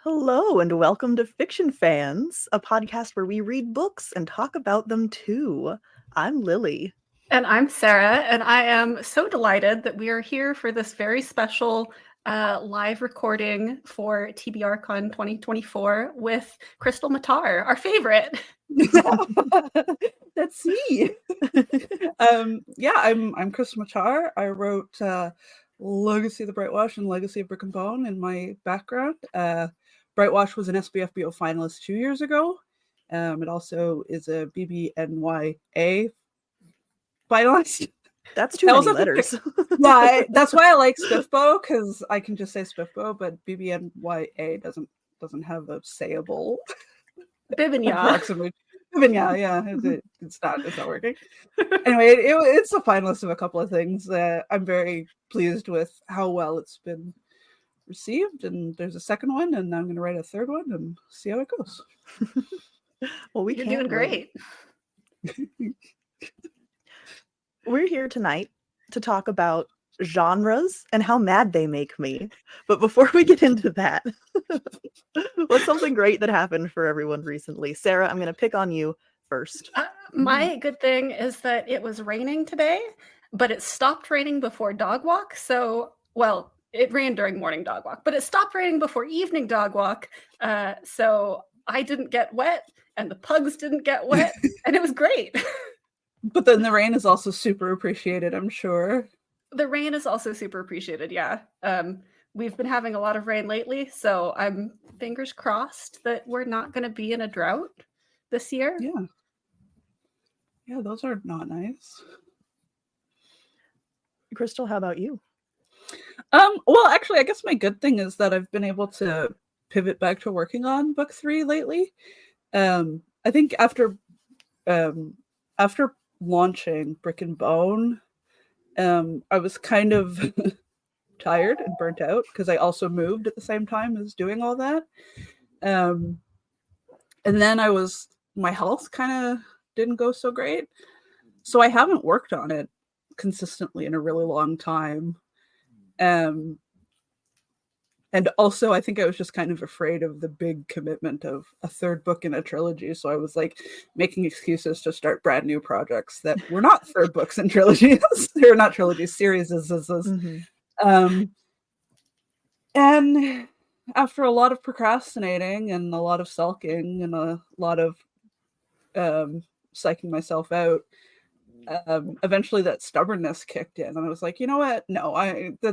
Hello, and welcome to Fiction Fans, a podcast where we read books and talk about them too. I'm Lily. And I'm Sarah, and I am so delighted that we are here for this very special live recording for TBRCon 2024 with Krystle Matar, our favorite. That's me. I'm Krystle Matar. I wrote Legacy of the Brightwash and Legacy of Brick and Bone in my background. Brightwash was an SBFBO finalist 2 years ago. It also is a BBNYA finalist. That's too many letters. Yeah, that's why I like SBFBO, because I can just say SBFBO, but BBNYA doesn't have a sayable Bibinya. Yeah, it's not working. Anyway, it's a finalist of a couple of things. I'm very pleased with how well it's been received, and there's a second one, and I'm going to write a third one and see how it goes. Well, You're doing great. We're here tonight to talk about genres and how mad they make me. But before we get into that, what's something great that happened for everyone recently? Sarah, I'm going to pick on you first. My good thing is that it was raining today, but it stopped raining before dog walk. It rained during morning dog walk, but it stopped raining before evening dog walk. So I didn't get wet and the pugs didn't get wet, and it was great. But then the rain is also super appreciated, I'm sure. The rain is also super appreciated, yeah. We've been having a lot of rain lately, so I'm fingers crossed that we're not going to be in a drought this year. Yeah, those are not nice. Krystle, how about you? Well, actually, I guess my good thing is that I've been able to pivot back to working on book 3 lately. I think after launching Brick and Bone, I was kind of tired and burnt out because I also moved at the same time as doing all that. And then my health kind of didn't go so great. So I haven't worked on it consistently in a really long time. And also I think I was just kind of afraid of the big commitment of a third book in a trilogy. So I was like making excuses to start brand new projects that were not third books in trilogies. They're not trilogies, series. And after a lot of procrastinating and a lot of sulking and a lot of psyching myself out, eventually that stubbornness kicked in, and I was like, you know what? No,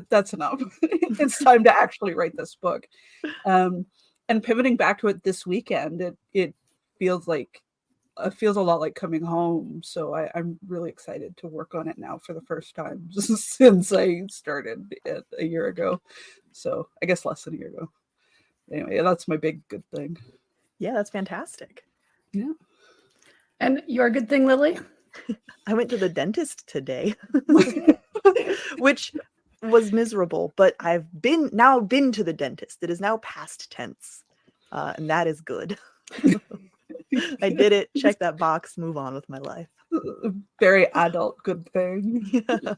that's enough. It's time to actually write this book. And pivoting back to it this weekend, it feels a lot like coming home. So I'm really excited to work on it now for the first time since I started it a year ago. So I guess less than a year ago. Anyway, that's my big good thing. Yeah, that's fantastic. Yeah. And your good thing, Lily? I went to the dentist today, which was miserable, but I've now been to the dentist. It is now past tense, and that is good. I did it, check that box, move on with my life. Very adult good thing. Yeah.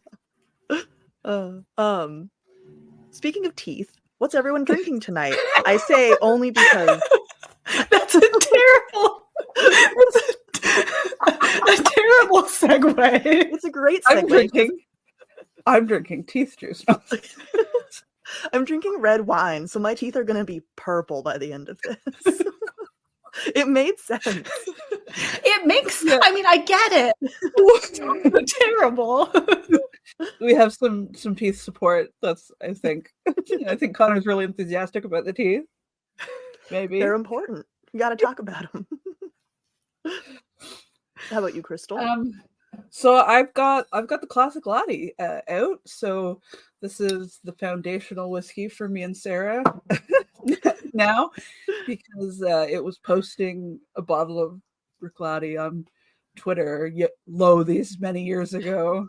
Speaking of teeth, what's everyone drinking tonight? I say only because that's a terrible segue. It's a great segue. I'm drinking teeth juice. I'm drinking red wine, so my teeth are going to be purple by the end of this. It made sense. It makes, yeah. I mean, I get it. Terrible. We have some teeth support. I think Connor's really enthusiastic about the teeth. Maybe. They're important. You got to talk about them. How about you, Krystle? So I've got the classic latte out. So this is the foundational whiskey for me and Sarah now, because it was posting a bottle of Brick Latte on Twitter these many years ago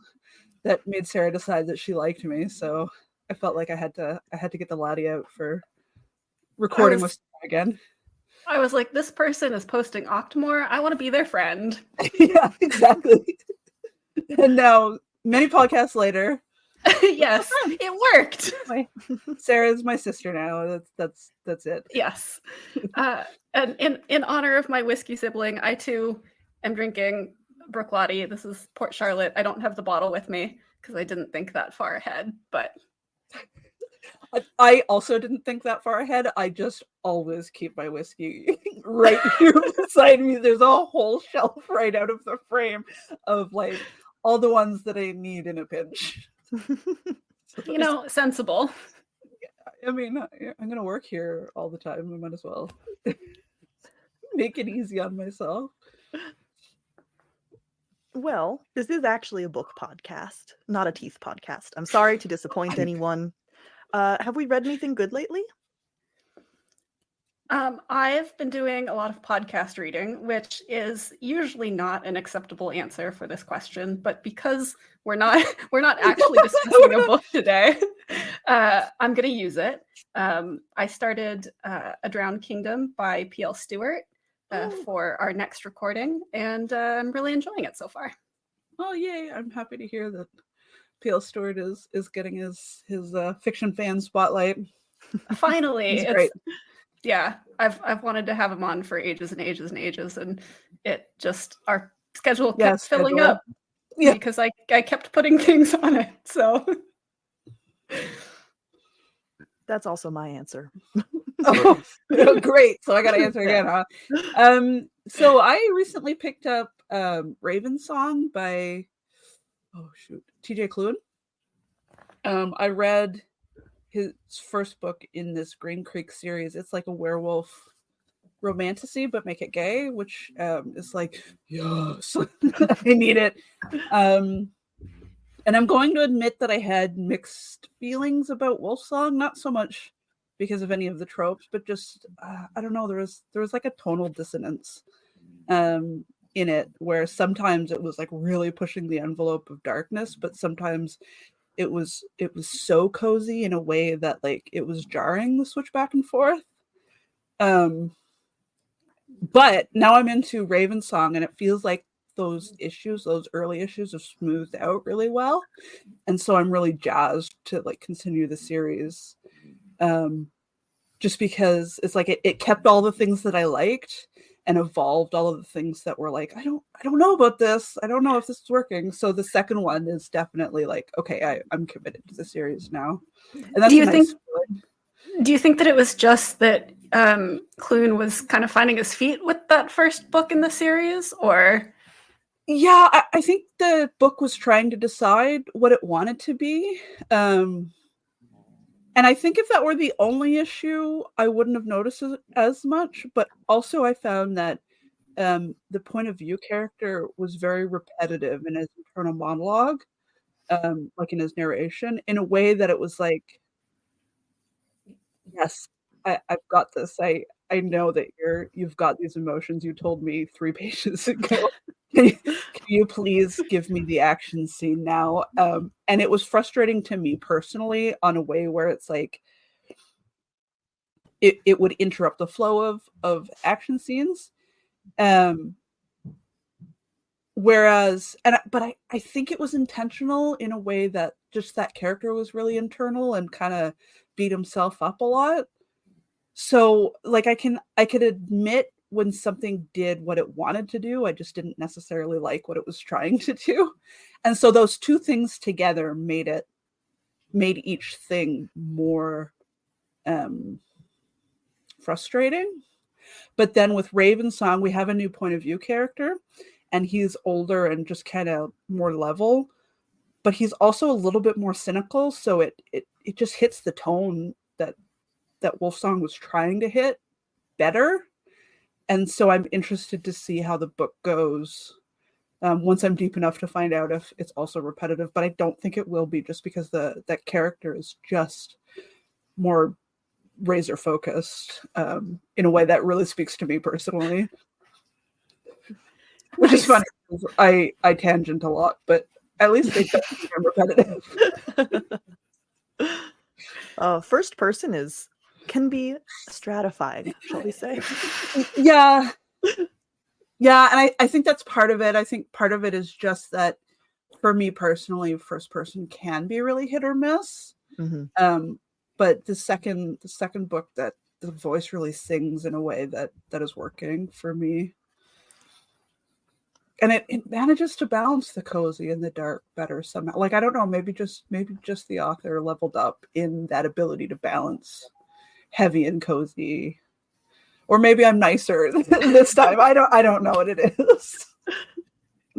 that made Sarah decide that she liked me. So I felt like I had to get the latte out for recording with Sarah again. I was like, this person is posting Octomore. I want to be their friend. Yeah, exactly. And now, many podcasts later, Yes, it worked. Sarah's my sister now. That's it. Yes. And in honor of my whiskey sibling, I too am drinking Brooklady. This is Port Charlotte. I don't have the bottle with me because I didn't think that far ahead, but I also didn't think that far ahead. I just always keep my whiskey right here beside me. There's a whole shelf right out of the frame of like all the ones that I need in a pinch. So sensible. I mean, I'm going to work here all the time. I might as well make it easy on myself. Well, this is actually a book podcast, not a teeth podcast. I'm sorry to disappoint anyone. Have we read anything good lately? I've been doing a lot of podcast reading, which is usually not an acceptable answer for this question, but because we're not actually discussing a book today, I'm going to use it. I started A Drowned Kingdom by P.L. Stewart for our next recording, and I'm really enjoying it so far. Oh, yay. I'm happy to hear that P.L. Stewart is getting his fiction fan spotlight. Finally. It's great. Yeah, I've wanted to have him on for ages and ages and ages, and it just, our schedule kept filling up because I kept putting things on it. So that's also my answer. Oh, great. So I got to answer again, huh? So I recently picked up Raven Song by TJ Klune. I read his first book in this Green Creek series. It's like a werewolf romantasy, but make it gay, which is like, yes, I need it. And I'm going to admit that I had mixed feelings about Wolfsong, not so much because of any of the tropes, but just I don't know, there was like a tonal dissonance in it, where sometimes it was like really pushing the envelope of darkness, but sometimes it was so cozy in a way that like it was jarring, the switch back and forth. But now I'm into Raven Song, and it feels like those early issues have smoothed out really well, and so I'm really jazzed to like continue the series, just because it's like it kept all the things that I liked and evolved all of the things that were like, I don't know about this. I don't know if this is working. So the second one is definitely like, okay, I'm committed to the series now. And that's do you think that it was just that Klune was kind of finding his feet with that first book in the series, or? Yeah, I think the book was trying to decide what it wanted to be. And I think if that were the only issue, I wouldn't have noticed it as much. But also I found that the point of view character was very repetitive in his internal monologue, like in his narration, in a way that it was like, yes, I've got this. I know that you've got these emotions you told me 3 pages ago. Can you please give me the action scene now? And it was frustrating to me personally on a way where it's like it would interrupt the flow of action scenes. Whereas, but I think it was intentional in a way that just that character was really internal and kind of beat himself up a lot. So like I could admit when something did what it wanted to do, I just didn't necessarily like what it was trying to do. And so those two things together made each thing more frustrating. But then with Raven Song, we have a new point of view character, and he's older and just kind of more level, but he's also a little bit more cynical. So it just hits the tone that Wolfsong was trying to hit better. And so I'm interested to see how the book goes once I'm deep enough to find out if it's also repetitive. But I don't think it will be, just because that character is just more razor focused in a way that really speaks to me personally. Which is funny. I tangent a lot, but at least they don't think I'm repetitive. First person can be stratified, shall we say? Yeah, and I think that's part of it. I think part of it is just that for me personally, first person can be really hit or miss. Mm-hmm. But the second book, that the voice really sings in a way that is working for me. And it manages to balance the cozy and the dark better somehow. Like, I don't know, maybe just the author leveled up in that ability to balance heavy and cozy. Or maybe I'm nicer this time. I don't know what it is.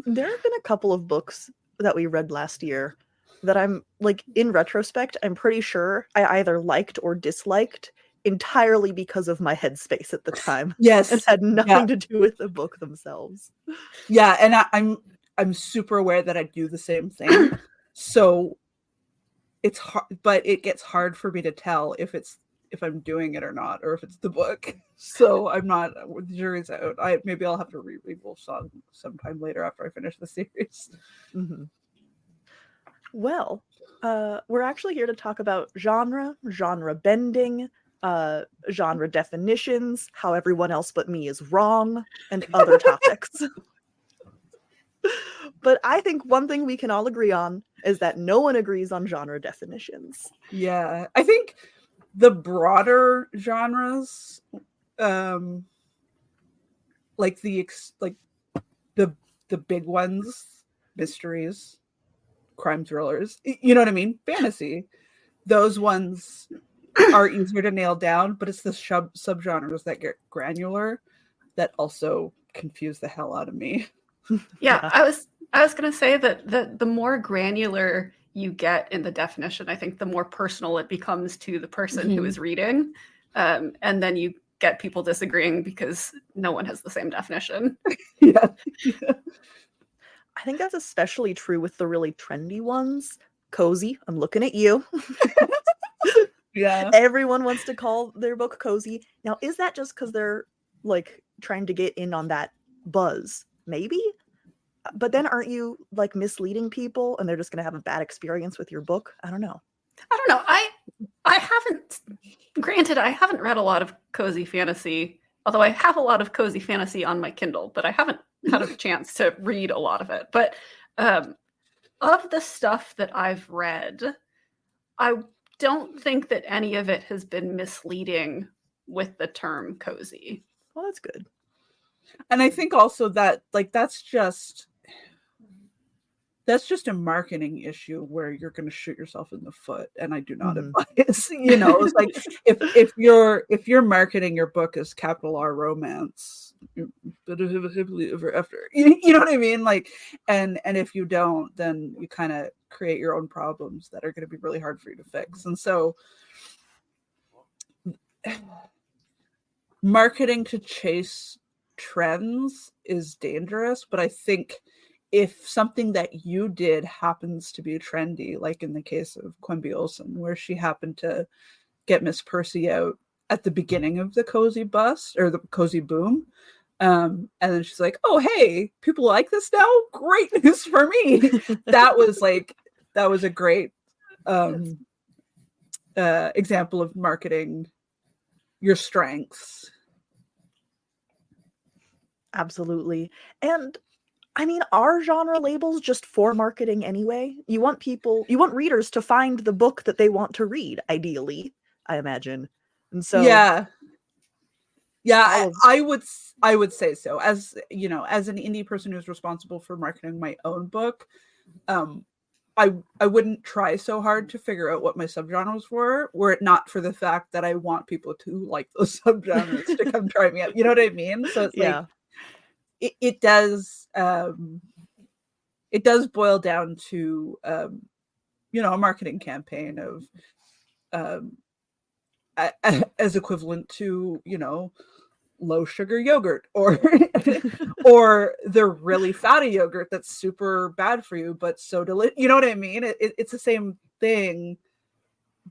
There have been a couple of books that we read last year that I'm like, in retrospect, I'm pretty sure I either liked or disliked entirely because of my headspace at the time. Yes. And had nothing to do with the book themselves. Yeah, and I'm super aware that I do the same thing. So it's hard, but it gets hard for me to tell if I'm doing it or not, or if it's the book. So I'm not, the jury's out. Maybe I'll have to reread Wolfsong sometime later after I finish the series. Mm-hmm. Well, we're actually here to talk about genre bending, genre definitions, how everyone else but me is wrong, and other topics. But I think one thing we can all agree on is that no one agrees on genre definitions. Yeah, I think the broader genres, like the big ones, mysteries, crime thrillers, you know what I mean? Fantasy. Those ones are easier to nail down, but it's the subgenres that get granular that also confuse the hell out of me. Yeah. I was going to say that the more granular you get in the definition, I think the more personal it becomes to the person who is reading. And then you get people disagreeing because no one has the same definition. Yeah. I think that's especially true with the really trendy ones. Cozy, I'm looking at you. Yeah. Everyone wants to call their book cozy. Now, is that just because they're like trying to get in on that buzz? Maybe. But then aren't you like misleading people and they're just going to have a bad experience with your book? I don't know. I haven't, granted, I haven't read a lot of cozy fantasy, although I have a lot of cozy fantasy on my Kindle, but I haven't had a chance to read a lot of it. But of the stuff that I've read, I don't think that any of it has been misleading with the term cozy. Well, that's good. And I think also that, like, that's just a marketing issue where you're going to shoot yourself in the foot, and I do not advise. You know, it's like if you're marketing your book as capital R romance, you know what I mean? Like, and if you don't, then you kind of create your own problems that are going to be really hard for you to fix. And so, marketing to chase trends is dangerous, but I think if something that you did happens to be trendy, like in the case of Quimby Olsen, where she happened to get Miss Percy out at the beginning of the cozy bust or the cozy boom, and then she's like, "Oh, hey, people like this now. Great news for me." that was a great example of marketing your strengths. Absolutely. And I mean, are genre labels just for marketing anyway? You want readers to find the book that they want to read, ideally, I imagine. And so yeah, I would say so. As you know, as an indie person who's responsible for marketing my own book, I wouldn't try so hard to figure out what my subgenres were it not for the fact that I want people to like those subgenres to come try me out. You know what I mean? So it's like it does boil down to a marketing campaign of as equivalent to low sugar yogurt or the really fatty yogurt that's super bad for you but so delicious. You know what I mean? It's the same thing,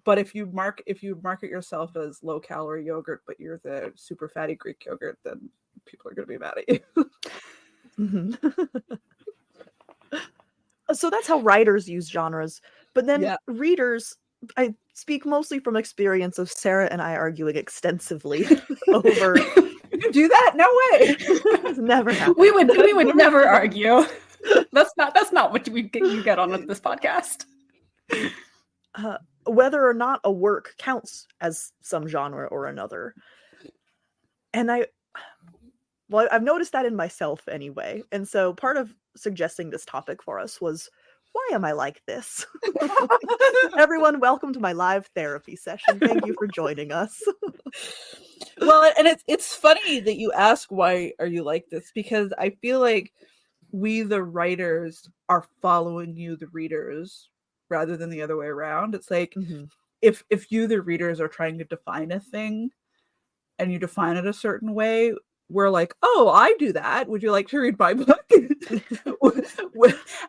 but if you market yourself as low calorie yogurt but you're the super fatty Greek yogurt, then people are going to be mad at you. So that's how writers use genres, but then readers, I speak mostly from experience of Sarah and I arguing extensively over. You do that? No way. Never happened. We would never argue. That's not what you get on this podcast. Whether or not a work counts as some genre or another. And I've noticed that in myself anyway. And so part of suggesting this topic for us was, why am I like this? Everyone, welcome to my live therapy session. Thank you for joining us. Well, and it's funny that you ask, why are you like this? Because I feel like we, the writers, are following you, the readers, rather than the other way around. It's like, if you, the readers, are trying to define a thing and you define it a certain way, we're like, oh, I do that. Would you like to read my book?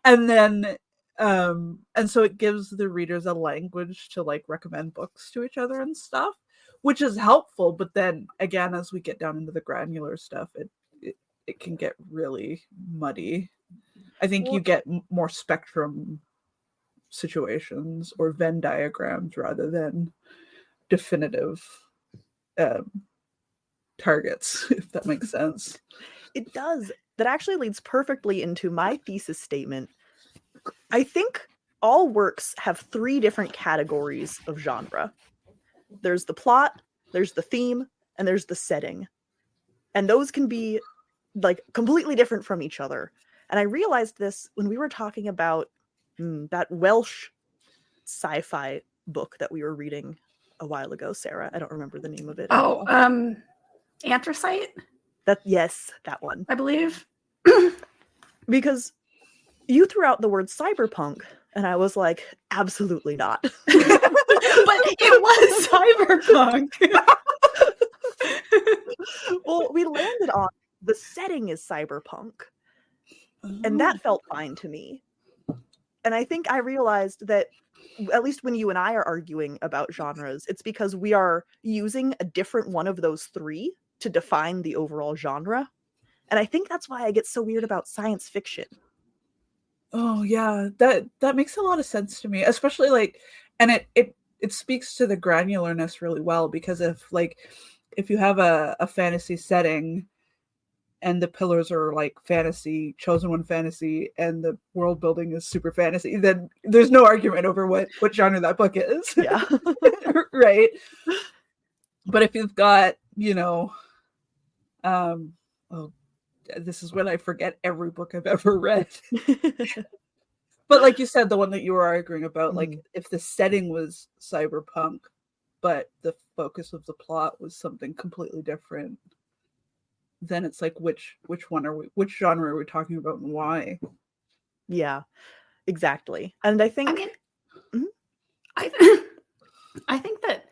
And then and so it gives the readers a language to like recommend books to each other and stuff, which is helpful. But then again, as we get down into the granular stuff, it can get really muddy. I think you get more spectrum situations or Venn diagrams rather than definitive targets, if that makes sense. It does. That actually leads perfectly into my thesis statement. I think all works have 3 different categories of genre. There's the plot, there's the theme, and there's the setting. And those can be like completely different from each other. And I realized this when we were talking about that Welsh sci-fi book that we were reading a while ago, Sarah. I don't remember the name of it. Anthracite? Yes, that one. I believe. Because you threw out the word cyberpunk, and I was like, absolutely not. But it was cyberpunk. Well, we landed on the setting is cyberpunk. And that felt fine to me. And I think I realized that, at least when you and I are arguing about genres, it's because we are using a different one of those 3 to define the overall genre. And I think that's why I get so weird about science fiction. Oh yeah, that makes a lot of sense to me, especially like, and it speaks to the granularness really well, because if you have a fantasy setting and the pillars are like fantasy, chosen one fantasy, and the world building is super fantasy, then there's no argument over what genre that book is. Yeah. Right. But if you've got, this is when I forget every book I've ever read. But like you said, the one that you were arguing about, like if the setting was cyberpunk, but the focus of the plot was something completely different, then it's like, which genre are we talking about and why? Yeah, exactly. And I think I think that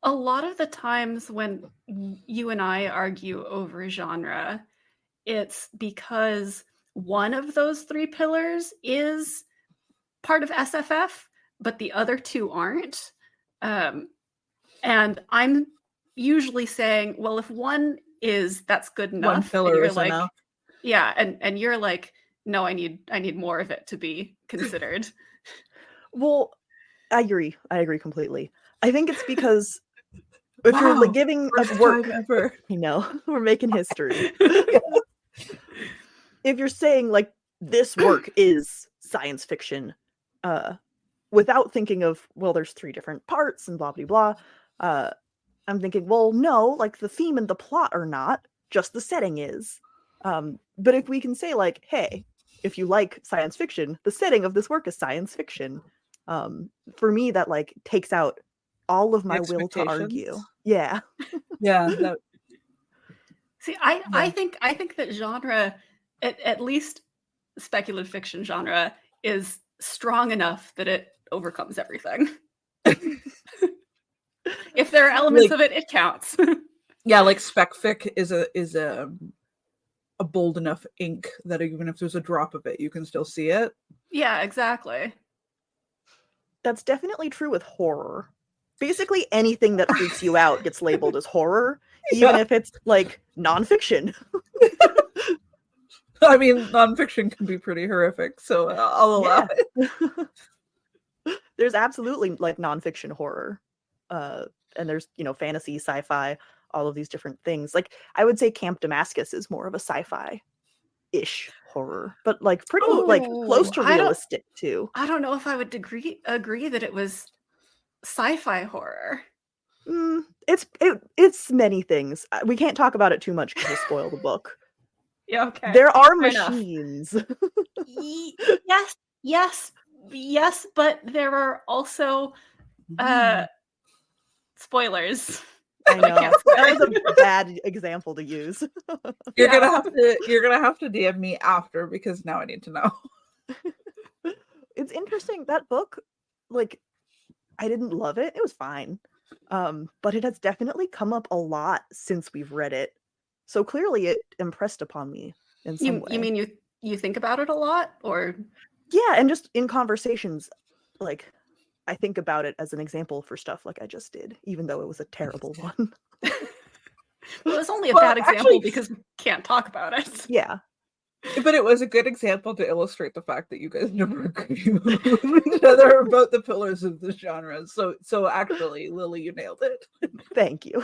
a lot of the times when you and I argue over genre, it's because one of those 3 pillars is part of SFF, but the other 2 aren't. And I'm usually saying, well, if one is, that's good enough. One pillar is like, enough. Yeah, and you're like, no, I need more of it to be considered. Well, I agree completely. I think it's because if you're like giving a work, ever. We're making history. If you're saying like this work is science fiction, without thinking of, well, there's 3 different parts and blah blah blah, I'm thinking, well, no, like the theme and the plot are not, just the setting is. But if we can say like, hey, if you like science fiction, the setting of this work is science fiction. For me, that like takes out all of my will to argue. Yeah. Yeah. See, I think that genre, at least speculative fiction genre, is strong enough that it overcomes everything. If there are elements of it, it counts. Yeah, like spec fic is a bold enough ink that even if there's a drop of it, you can still see it. Yeah, exactly. That's definitely true with horror. Basically anything that freaks you out gets labeled as horror, even if it's like nonfiction. I mean, nonfiction can be pretty horrific, so I'll allow it. There's absolutely like nonfiction horror. And there's, fantasy, sci-fi, all of these different things. Like I would say Camp Damascus is more of a sci-fi-ish horror, but like pretty like close to realistic too. I don't know if I would agree that it was sci-fi horror. It's many things. We can't talk about it too much because we'll spoil the book. Yeah, okay. There are Fair machines. Yes, but there are also spoilers. I know. That was a bad example to use. You're gonna have to DM me after, because now I need to know. It's interesting, that book, like, I didn't love it. It was fine. But it has definitely come up a lot since we've read it. So clearly it impressed upon me in some way. You mean you think about it a lot, or? Yeah, and just in conversations, like, I think about it as an example for stuff like I just did, even though it was a terrible one. Well, it was only a bad example because we can't talk about it. Yeah. But it was a good example to illustrate the fact that you guys never agree with each other about the pillars of the genre. So actually, Lily, you nailed it. Thank you.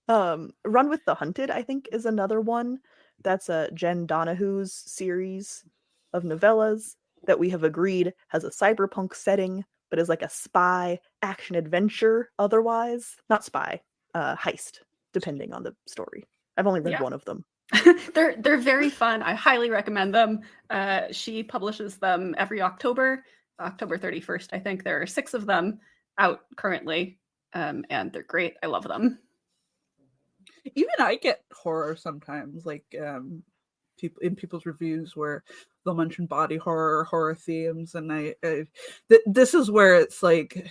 Run with the Hunted, I think, is another one. That's Jen Donahue's series of novellas that we have agreed has a cyberpunk setting, but is like a spy action adventure otherwise. Not spy, heist, depending on the story. I've only read one of them. They're very fun. I highly recommend them. She publishes them every October 31st, I think. There are 6 of them out currently, and they're great. I love them. Even I get horror sometimes, like people's reviews where they'll mention body horror themes, and this is where it's like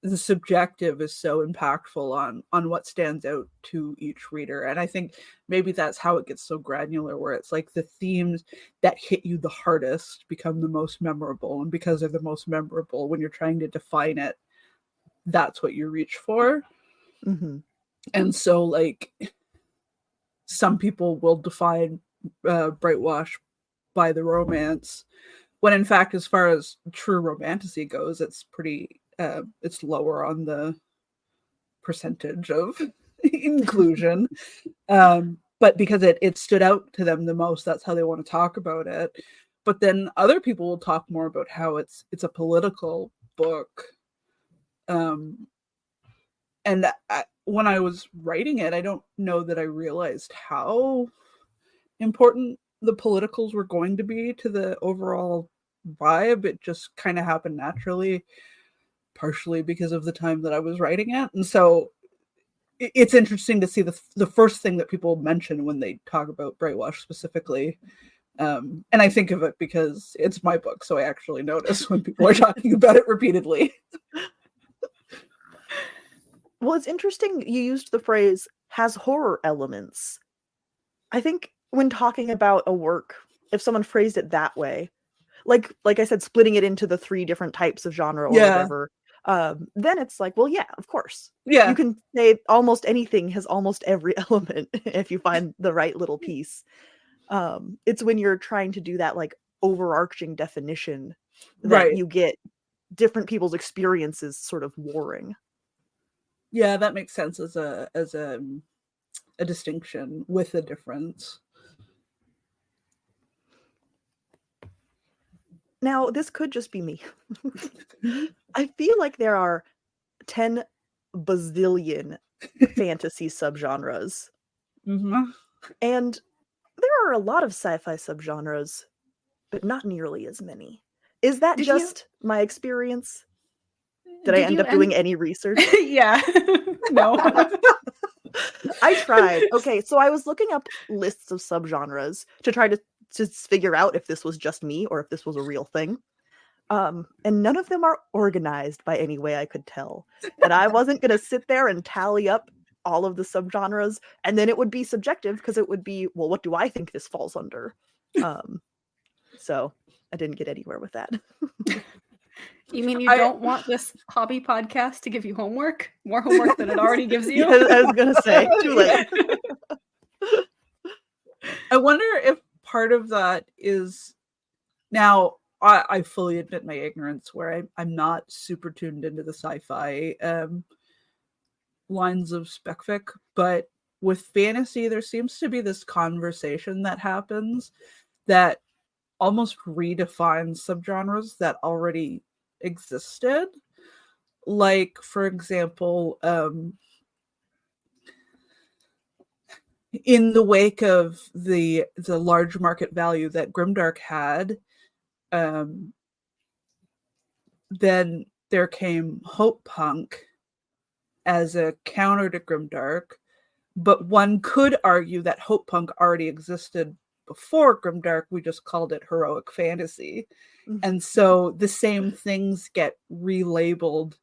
the subjective is so impactful on what stands out to each reader. And I think maybe that's how it gets so granular, where it's like the themes that hit you the hardest become the most memorable, and because they're the most memorable, when you're trying to define it, that's what you reach for. Mm-hmm. And so, like, some people will define Brightwash by the romance, when in fact, as far as true romantasy goes, it's pretty it's lower on the percentage of inclusion. But because it stood out to them the most, that's how they want to talk about it. But then other people will talk more about how it's a political book. And when I was writing it, I don't know that I realized how important the politicals were going to be to the overall vibe. It just kind of happened naturally, partially because of the time that I was writing it. And so it's interesting to see the first thing that people mention when they talk about Brightwash specifically. And I think of it because it's my book, so I actually notice when people are talking about it repeatedly. Well, it's interesting you used the phrase has horror elements. I think when talking about a work, if someone phrased it that way, like I said, splitting it into the 3 different types of genre or whatever, then it's like, well, yeah, of course. Yeah. You can say almost anything has almost every element if you find the right little piece. It's when you're trying to do that like overarching definition that you get different people's experiences sort of warring. Yeah, that makes sense as a distinction with a difference. Now, this could just be me. I feel like there are 10 bazillion fantasy subgenres. Mm-hmm. And there are a lot of sci-fi subgenres, but not nearly as many. Is that just my experience? Did I end up doing any research? Yeah. No. I tried. Okay, so I was looking up lists of subgenres to try to figure out if this was just me or if this was a real thing. And none of them are organized by any way I could tell. And I wasn't going to sit there and tally up all of the subgenres, and then it would be subjective because it would be, well, what do I think this falls under? So I didn't get anywhere with that. You mean you don't want this hobby podcast to give you homework? More homework than it already gives you? Yeah, I was going to say, too late. I wonder if part of that is, now I fully admit my ignorance, where I'm not super tuned into the sci-fi lines of spec fic, but with fantasy, there seems to be this conversation that happens that almost redefines subgenres that already existed. Like, for example, in the wake of the large market value that grimdark had, then there came hope punk as a counter to grimdark, but one could argue that hope punk already existed before grimdark. We just called it heroic fantasy. And so the same things get relabeled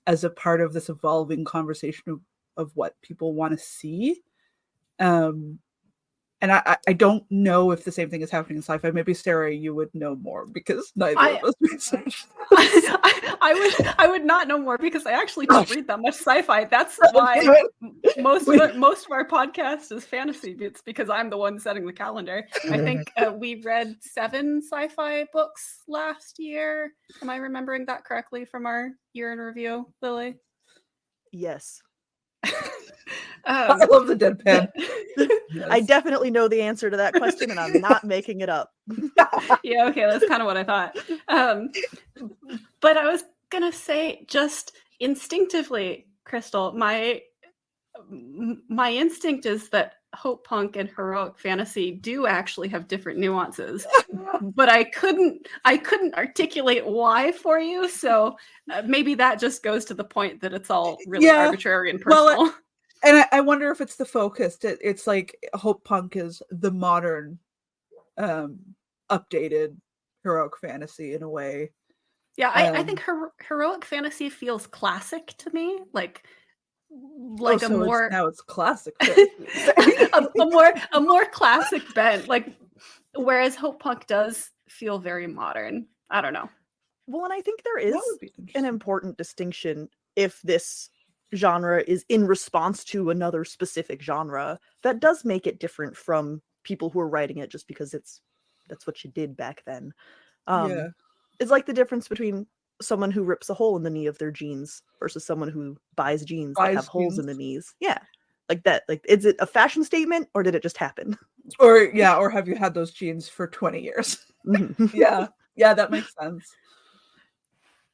as a part of this evolving conversation of what people want to see. And I don't know if the same thing is happening in sci-fi. Maybe Sarah, you would know more because neither of us researched. I would not know more because I actually don't read that much sci-fi. That's why most of our podcast is fantasy. It's because I'm the one setting the calendar. I think we read 7 sci-fi books last year. Am I remembering that correctly from our year in review, Lily? Yes. I love the deadpan. Yes. I definitely know the answer to that question, and I'm not making it up. Yeah, okay, that's kind of what I thought. But I was gonna say, just instinctively, Krystle, my instinct is that hope punk and heroic fantasy do actually have different nuances, but I couldn't articulate why for you. So maybe that just goes to the point that it's all really arbitrary and personal. Well, and I wonder if it's the focus. It's like hope punk is the modern, updated heroic fantasy in a way. Yeah, I think heroic fantasy feels classic to me, like a more now it's classic. a more classic bent, like, whereas hope punk does feel very modern. I don't know. Well, and I think there is an important distinction if this genre is in response to another specific genre that does make it different from people who are writing it just because that's what you did back then. It's like the difference between someone who rips a hole in the knee of their jeans versus someone who buys jeans that have holes in the knees. Yeah. Like that. Like, is it a fashion statement or did it just happen? Or have you had those jeans for 20 years? Yeah, that makes sense.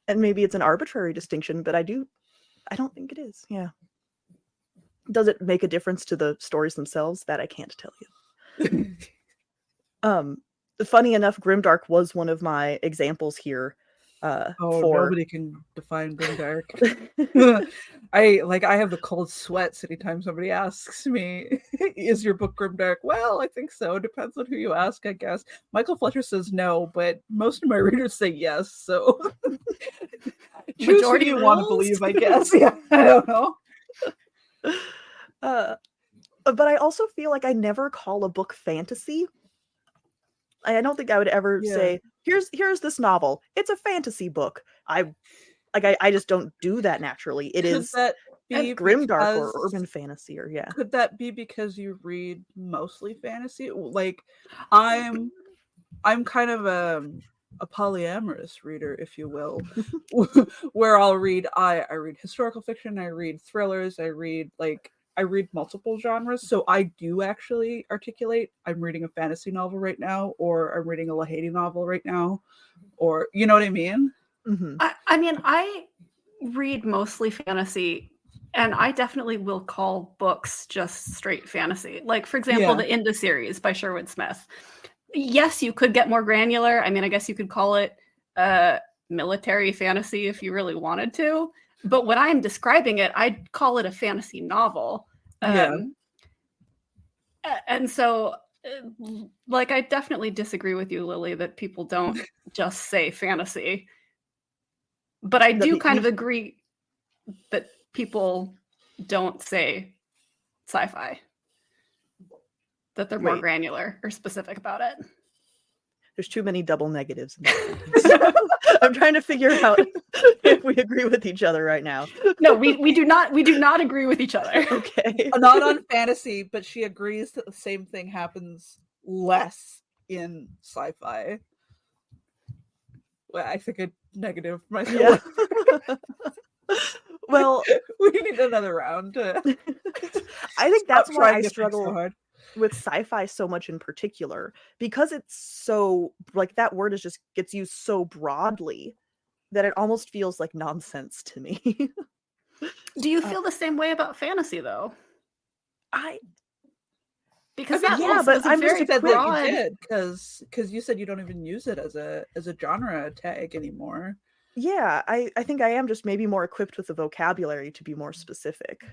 And maybe it's an arbitrary distinction, but I don't think it is. Yeah. Does it make a difference to the stories themselves? That I can't tell you. Funny enough, grimdark was one of my examples here. Nobody can define grimdark. I have the cold sweats anytime somebody asks me, is your book grimdark? Well, I think so. Depends on who you ask, I guess. Michael Fletcher says no, but most of my readers say yes, so choose who you want to believe, I guess. Yeah, I don't know. But I also feel like I never call a book fantasy. I don't think I would ever say, here's this novel. It's a fantasy book. I just don't do that naturally. It is grimdark or urban fantasy, or Could that be because you read mostly fantasy? Like, I'm kind of a polyamorous reader, if you will, where I'll read I read historical fiction, I read thrillers, I read multiple genres. So I do actually articulate, I'm reading a fantasy novel right now, or I'm reading a Lahey novel right now, or you know what I mean? Mm-hmm. I mean, I read mostly fantasy, and I definitely will call books just straight fantasy. Like, for example, the Inda series by Sherwood Smith. Yes, you could get more granular. I mean, I guess you could call it military fantasy if you really wanted to. But when I'm describing it, I'd call it a fantasy novel. And so, like, I definitely disagree with you, Lily, that people don't just say fantasy. But I do kind of agree that people don't say sci-fi. That they're more granular or specific about it. There's too many double negatives in that. I'm trying to figure out if we agree with each other right now. No, we do not agree with each other. Okay. Not on fantasy, but she agrees that the same thing happens less in sci-fi. Well, I think a negative myself. Yeah. Well, we need another round. I think that's why I struggle so hard with sci-fi so much in particular, because it's so, like, that word is just gets used so broadly that it almost feels like nonsense to me. Do you feel the same way about fantasy though? Because that yeah, also but is a I'm very said broad. that you did because you said you don't even use it as a genre tag anymore. Yeah, I think I am just maybe more equipped with the vocabulary to be more specific.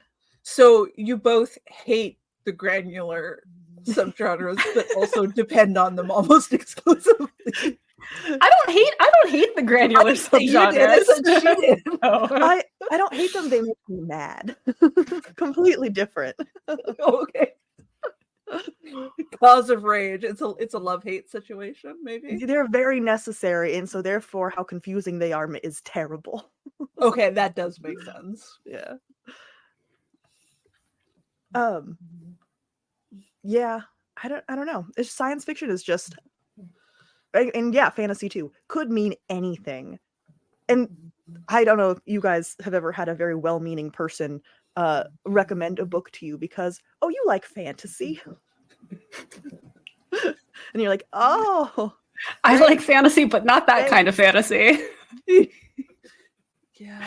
So you both hate the granular subgenres, but also depend on them almost exclusively. I don't hate the granular subgenres. She did. No. I don't hate them, they make me mad. Completely different. Okay. Cause of rage. It's a love-hate situation, maybe. They're very necessary, and so therefore how confusing they are is terrible. Okay, that does make sense. Yeah. Yeah, I don't know. It's science fiction is just, and yeah, fantasy too, could mean anything. And I don't know if you guys have ever had a very well-meaning person recommend a book to you because, oh, you like fantasy. And you're like, oh, I like fantasy, but not that kind of fantasy. Yeah.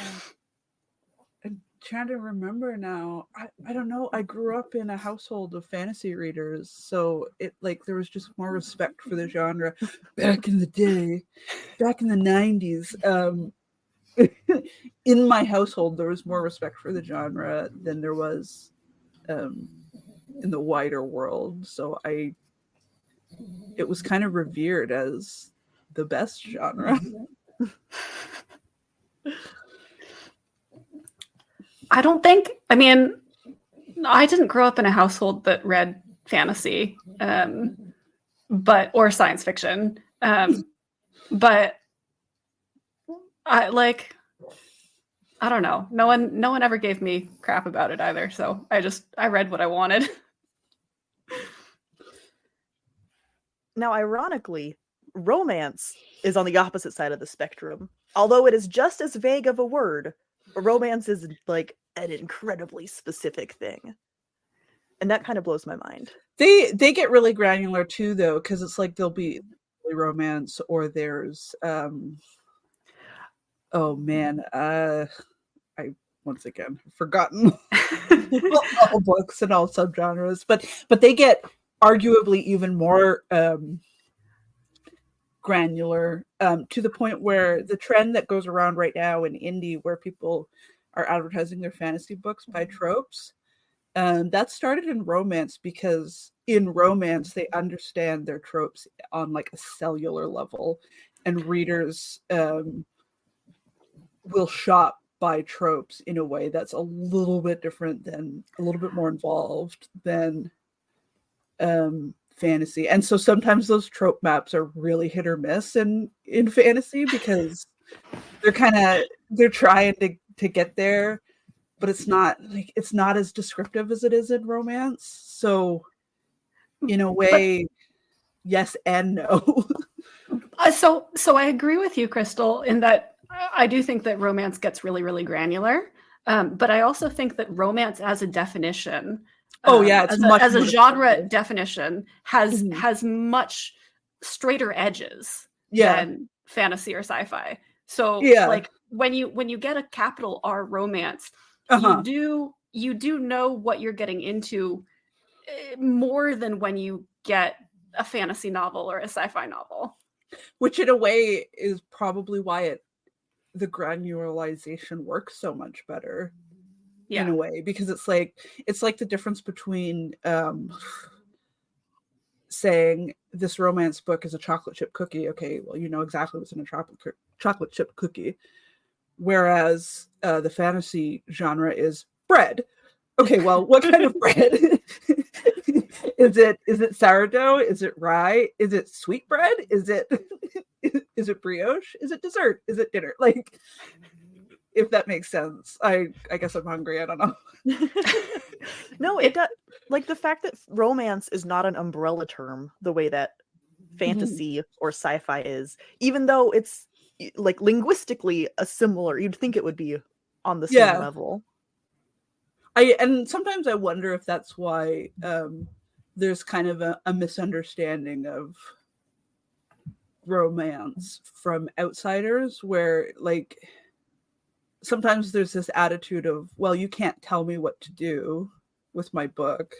I'm trying to remember now. I don't know. I grew up in a household of fantasy readers, so there was just more respect for the genre back in the day, back in the 90s. In my household, there was more respect for the genre than there was in the wider world. So it was kind of revered as the best genre. I didn't grow up in a household that read fantasy, or science fiction. But I don't know. No one ever gave me crap about it either. So I read what I wanted. Now, ironically, romance is on the opposite side of the spectrum. Although it is just as vague of a word, romance is like an incredibly specific thing. And that kind of blows my mind. They get really granular too, though, because it's like there'll be romance or there's oh man, I once again forgotten all books and all subgenres, but they get arguably even more granular to the point where the trend that goes around right now in indie where people are advertising their fantasy books by tropes, that started in romance because in romance they understand their tropes on like a cellular level, and readers will shop by tropes in a way that's a little bit different than a little bit more involved than fantasy. And so sometimes those trope maps are really hit or miss in fantasy because they're trying to get there, but it's not as descriptive as it is in romance. So in a way, yes and no. So I agree with you, Krystle, in that I do think that romance gets really, really granular. But I also think that romance as a definition, as a genre definition, has much straighter edges than fantasy or sci-fi. So like when you get a capital R romance, you do know what you're getting into more than when you get a fantasy novel or a sci-fi novel. Which in a way is probably why the granularization works so much better. In a way, because it's like the difference between saying this romance book is a chocolate chip cookie. Okay, well, you know exactly what's in a chocolate chip cookie, whereas the fantasy genre is bread. Okay, well, what kind of bread? Is it sourdough? Is it rye? Is it sweet bread? Is it brioche? Is it dessert? Is it dinner? Like, if that makes sense. I guess I'm hungry. I don't know. No, it does. Like the fact that romance is not an umbrella term the way that fantasy or sci-fi is, even though it's like linguistically a similar, you'd think it would be on the same Yeah. level. And sometimes I wonder if that's why there's kind of a misunderstanding of romance from outsiders, where like sometimes there's this attitude of, well, you can't tell me what to do with my book.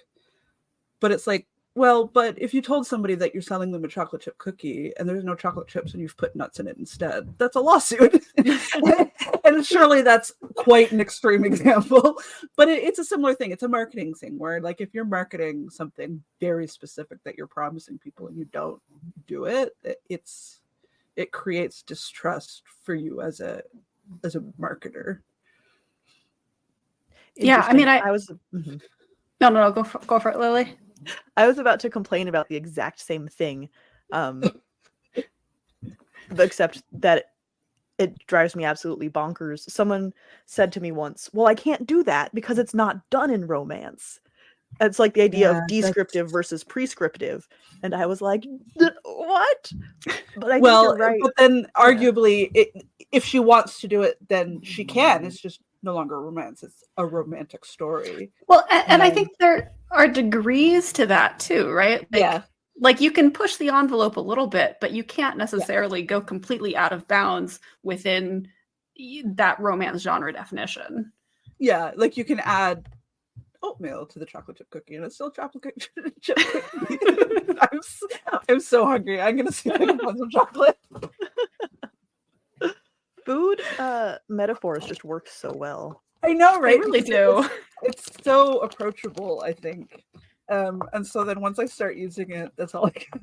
But it's like, well, but if you told somebody that you're selling them a chocolate chip cookie and there's no chocolate chips and you've put nuts in it instead, that's a lawsuit. And surely that's quite an extreme example. But it's a similar thing. It's a marketing thing where, like, if you're marketing something very specific that you're promising people and you don't do it, it creates distrust for you as a marketer. Yeah, I mean, I was no, go for it, Lily. I was about to complain about the exact same thing, except that it drives me absolutely bonkers. Someone said to me once, well, I can't do that because it's not done in romance. It's like the idea of descriptive versus prescriptive. And I was like, what? But I think you're right. But then arguably, if she wants to do it, then she can. It's just no longer romance. It's a romantic story. Well, and I think there are degrees to that too, right? Like you can push the envelope a little bit, but you can't necessarily go completely out of bounds within that romance genre definition. Yeah, like you can add oatmeal to the chocolate chip cookie and it's still chocolate chip cookie. I'm so hungry. I'm gonna see if I can find some chocolate. Food metaphors just work so well. I know, right? They really do. It's so approachable, I think. And so then once I start using it, that's all I can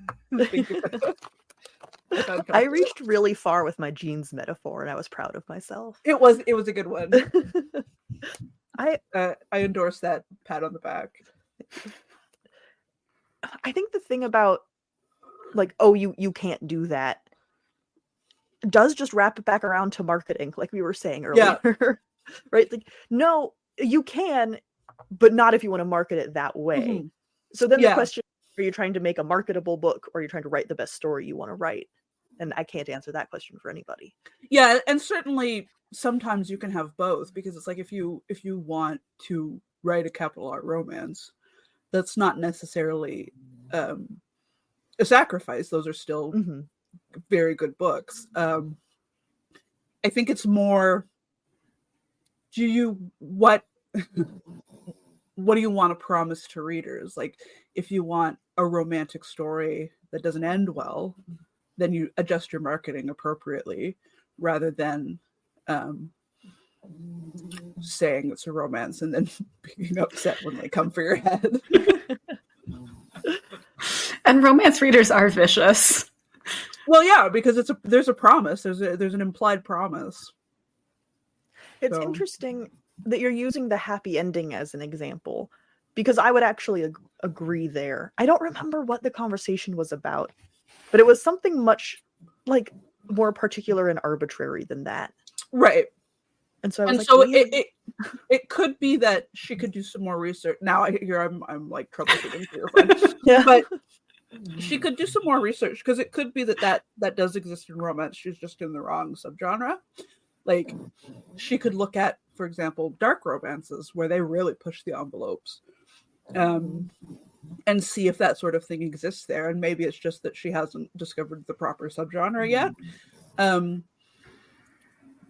think about. I reached really far with my jeans metaphor and I was proud of myself. It was a good one. I endorse that pat on the back. I think the thing about like, oh, you can't do that does just wrap it back around to marketing, like we were saying earlier. Yeah. Right? Like, no, you can, but not if you want to market it that way. Mm-hmm. So then the question, are you trying to make a marketable book or are you trying to write the best story you want to write? And I can't answer that question for anybody. Yeah, and certainly sometimes you can have both, because it's like if you want to write a capital R romance, that's not necessarily a sacrifice. Those are still very good books. I think it's more, what do you want to promise to readers? Like, if you want a romantic story that doesn't end well, then you adjust your marketing appropriately, rather than saying it's a romance and then being upset when they come for your head. And romance readers are vicious. Well, yeah, because there's a promise. There's an implied promise. It's interesting that you're using the happy ending as an example, because I would actually agree there. I don't remember what the conversation was about, but it was something much like more particular and arbitrary than that. Right. And so it could be that she could do some more research. Now I'm like troubleshooting for your friend. Yeah. But she could do some more research, because it could be that does exist in romance. She's just in the wrong subgenre. Like, she could look at, for example, dark romances where they really push the envelopes, and see if that sort of thing exists there. And maybe it's just that she hasn't discovered the proper subgenre yet.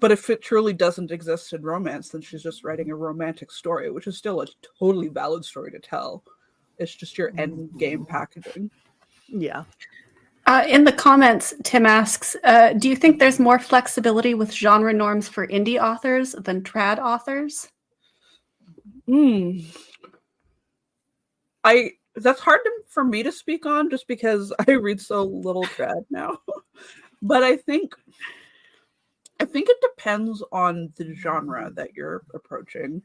But if it truly doesn't exist in romance, then she's just writing a romantic story, which is still a totally valid story to tell. It's just your end game packaging. Yeah. In the comments, Tim asks, do you think there's more flexibility with genre norms for indie authors than trad authors? That's hard for me to speak on, just because I read so little trad now. But I think it depends on the genre that you're approaching.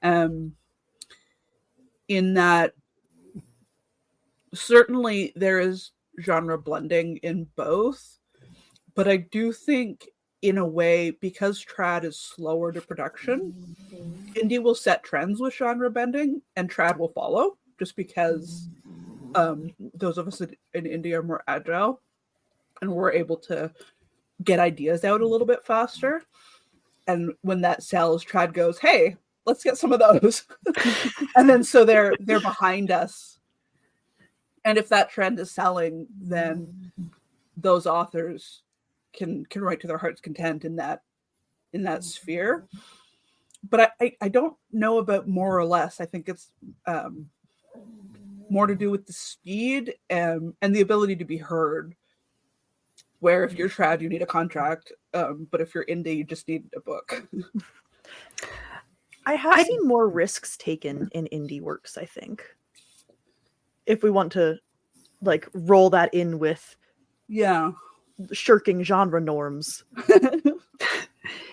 In that, certainly there is genre blending in both, but I do think, in a way, because trad is slower to production, indie will set trends with genre bending and trad will follow, just because those of us in indie are more agile and we're able to get ideas out a little bit faster. And when that sells, Trad goes, hey, let's get some of those. And then so they're behind us. And if that trend is selling, then those authors can write to their heart's content in that sphere. But I don't know about more or less. I think it's more to do with the speed and the ability to be heard. Where if you're trad, you need a contract, but if you're indie, you just need a book. I have seen more risks taken in indie works, I think. If we want to like roll that in with shirking genre norms.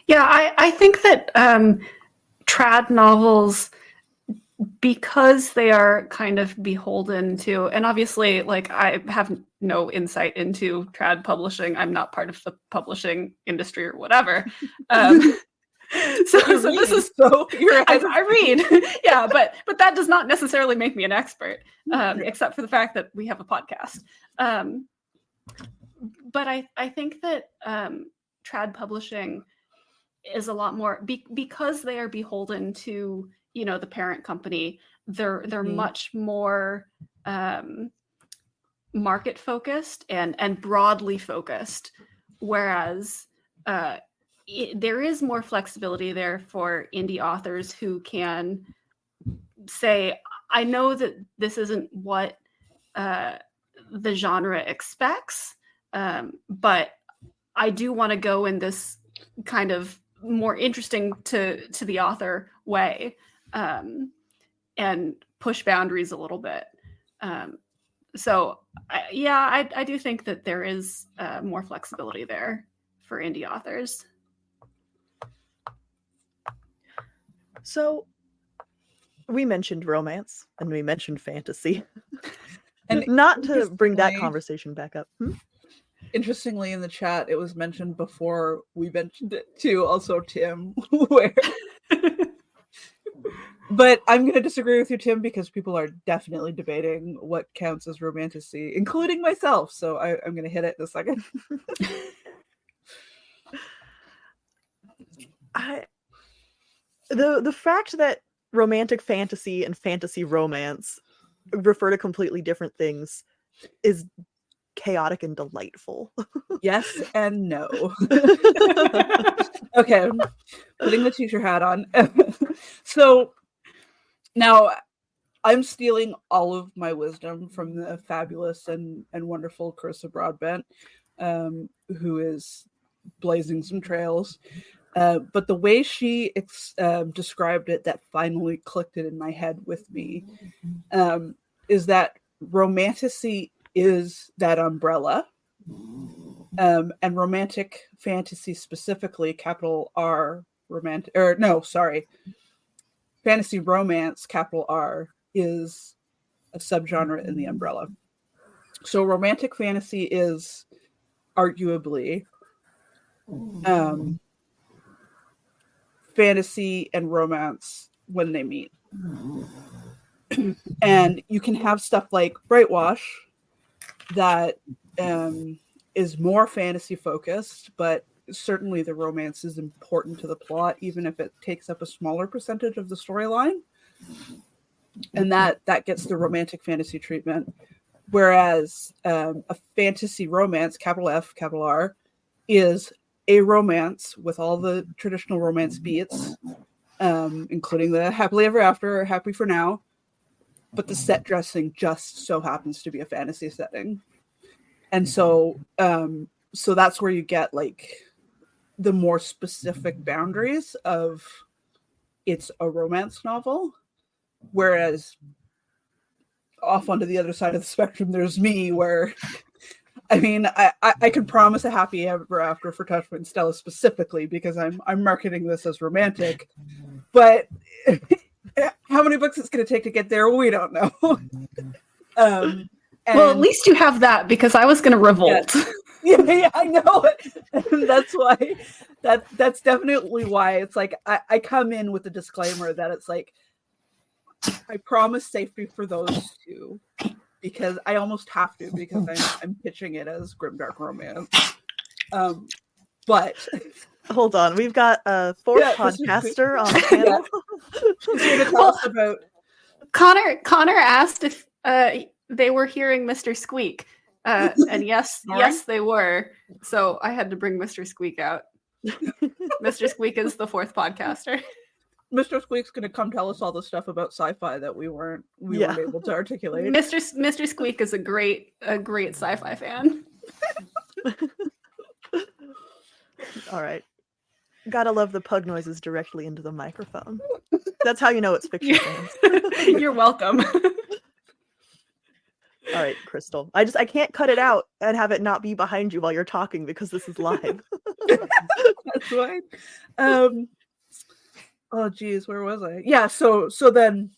Yeah, I think that trad novels, because they are kind of beholden to, and obviously, like, I have no insight into trad publishing. I'm not part of the publishing industry or whatever. So this is I read, yeah, but that does not necessarily make me an expert, except for the fact that we have a podcast. But I think that trad publishing is a lot more because they are beholden to, you know, the parent company. They're much more market focused and broadly focused, whereas there is more flexibility there for indie authors who can say, I know that this isn't what the genre expects, but I do want to go in this kind of more interesting to the author way, and push boundaries a little bit. So I do think that there is more flexibility there for indie authors. So we mentioned romance and we mentioned fantasy. And not to bring that conversation back up. Interestingly, in the chat, it was mentioned before we mentioned it too, also Tim, where... But I'm going to disagree with you, Tim, because people are definitely debating what counts as romantasy, including myself. So I'm going to hit it in a second. The fact that romantic fantasy and fantasy romance refer to completely different things is chaotic and delightful. Yes and no. Okay, putting the teacher hat on. So now I'm stealing all of my wisdom from the fabulous and wonderful Carissa Broadbent, who is blazing some trails. But the way she described it that finally clicked it in my head with me is that romantasy is that umbrella, and romantic fantasy specifically, capital R, fantasy romance, capital R, is a subgenre in the umbrella. So romantic fantasy is arguably fantasy and romance when they meet. And you can have stuff like Brightwash that is more fantasy focused, but certainly the romance is important to the plot, even if it takes up a smaller percentage of the storyline. And that gets the romantic fantasy treatment. Whereas a fantasy romance, capital F, capital R, is a romance with all the traditional romance beats, including the happily ever after or happy for now. But the set dressing just so happens to be a fantasy setting. And so that's where you get like the more specific boundaries of it's a romance novel. Whereas off onto the other side of the spectrum, there's me where, I mean, I could promise a happy ever after for Touchwood and Stella specifically because I'm marketing this as romantic. But how many books it's going to take to get there, we don't know. Well, at least you have that, because I was going to revolt. Yeah, I know it. And that's why, that's definitely why it's like, I come in with a disclaimer that it's like, I promise safety for those two, because I almost have to, because I'm pitching it as grimdark romance. But Hold on, we've got a fourth podcaster on the panel. She's here to tell us about. Connor asked if they were hearing Mr. Squeak, and yes, they were. So I had to bring Mr. Squeak out. Mr. Squeak is the fourth podcaster. Mr. Squeak's going to come tell us all the stuff about sci-fi that we weren't able to articulate. Mr. Squeak is a great sci-fi fan. All right. Gotta love the pug noises directly into the microphone. That's how you know it's fiction fans. You're welcome. All right, Krystle. I can't cut it out and have it not be behind you while you're talking because this is live. That's right. Oh geez, where was I? Yeah, so then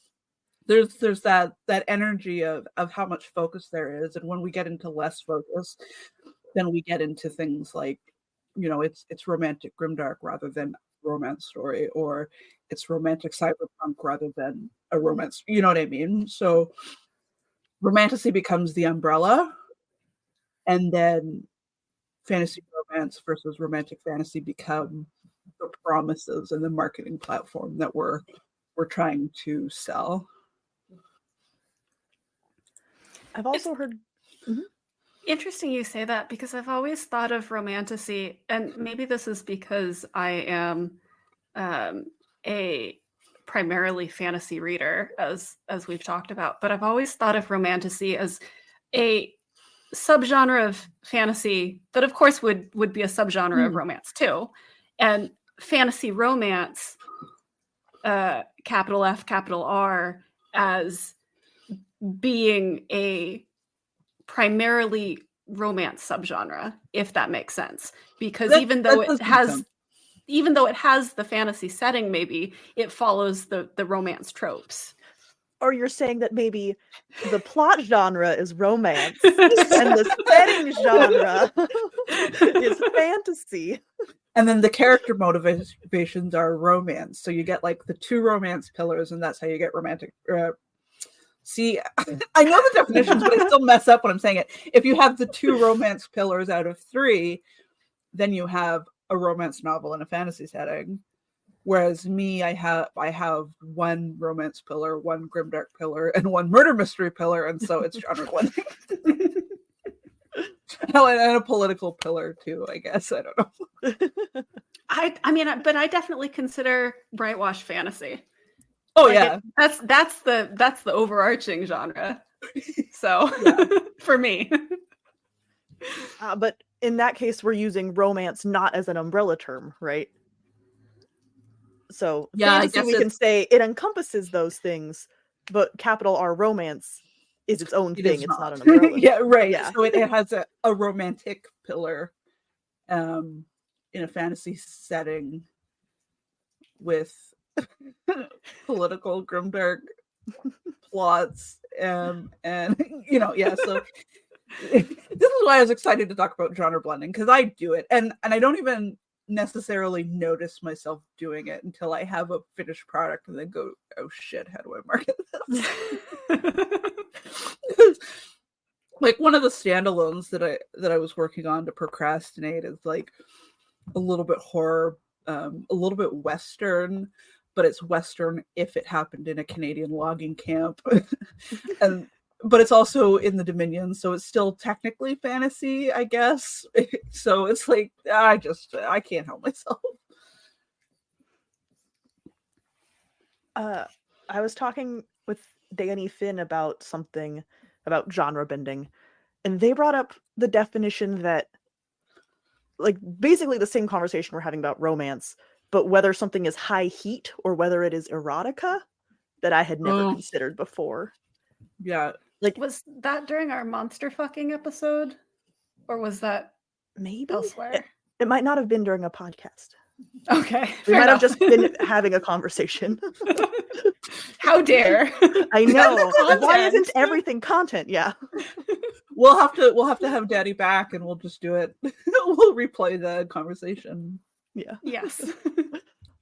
there's that energy of how much focus there is, and when we get into less focus, then we get into things like, it's romantic grimdark rather than romance story, or it's romantic cyberpunk rather than a romance. You know what I mean? So romantasy becomes the umbrella, and then fantasy romance versus romantic fantasy become the promises and the marketing platform that we're trying to sell. I've also heard. Mm-hmm. Interesting you say that, because I've always thought of romantasy, and maybe this is because I am a primarily fantasy reader, as we've talked about, but I've always thought of romantasy as a subgenre of fantasy that of course would be a subgenre of romance too. And fantasy romance, capital F, capital R, as being a primarily romance subgenre, if that makes sense. Because even though it has the fantasy setting, maybe it follows the romance tropes. Or you're saying that maybe the plot genre is romance and the setting genre is fantasy. And then the character motivations are romance. So you get like the two romance pillars, and that's how you get romantic. See, I know the definitions, but I still mess up when I'm saying it. If you have the two romance pillars out of three, then you have a romance novel in a fantasy setting. Whereas me, I have one romance pillar, one grimdark pillar, and one murder mystery pillar, and so it's genre blending. And a political pillar too, I guess. I don't know. I mean, but I definitely consider Brightwash fantasy. Oh yeah, that's the overarching genre. So for me, but in that case, we're using romance not as an umbrella term, right? So fantasy, we can say it encompasses those things, but capital R romance is its own thing. It's not an umbrella. Yeah, right. Yeah. So it has a romantic pillar in a fantasy setting with political grimdark plots and so this is why I was excited to talk about genre blending, because I do it and I don't even necessarily notice myself doing it until I have a finished product and then go, oh shit, how do I market this? Like one of the standalones that I was working on to procrastinate is like a little bit horror, a little bit Western, but it's Western if it happened in a Canadian logging camp. But it's also in the Dominion, so it's still technically fantasy, I guess. So it's like, I can't help myself. I was talking with Danny Finn about something about genre bending, and they brought up the definition that, like, basically the same conversation we're having about romance, but whether something is high heat or whether it is erotica, that I had never considered before. Yeah. Like, was that during our monster fucking episode, or was that maybe elsewhere? It might not have been during a podcast. Okay, we might have just been having a conversation. How dare! I know. Why isn't everything content? Yeah. We'll have to have Daddy back, and we'll just do it. We'll replay the conversation. Yeah. Yes.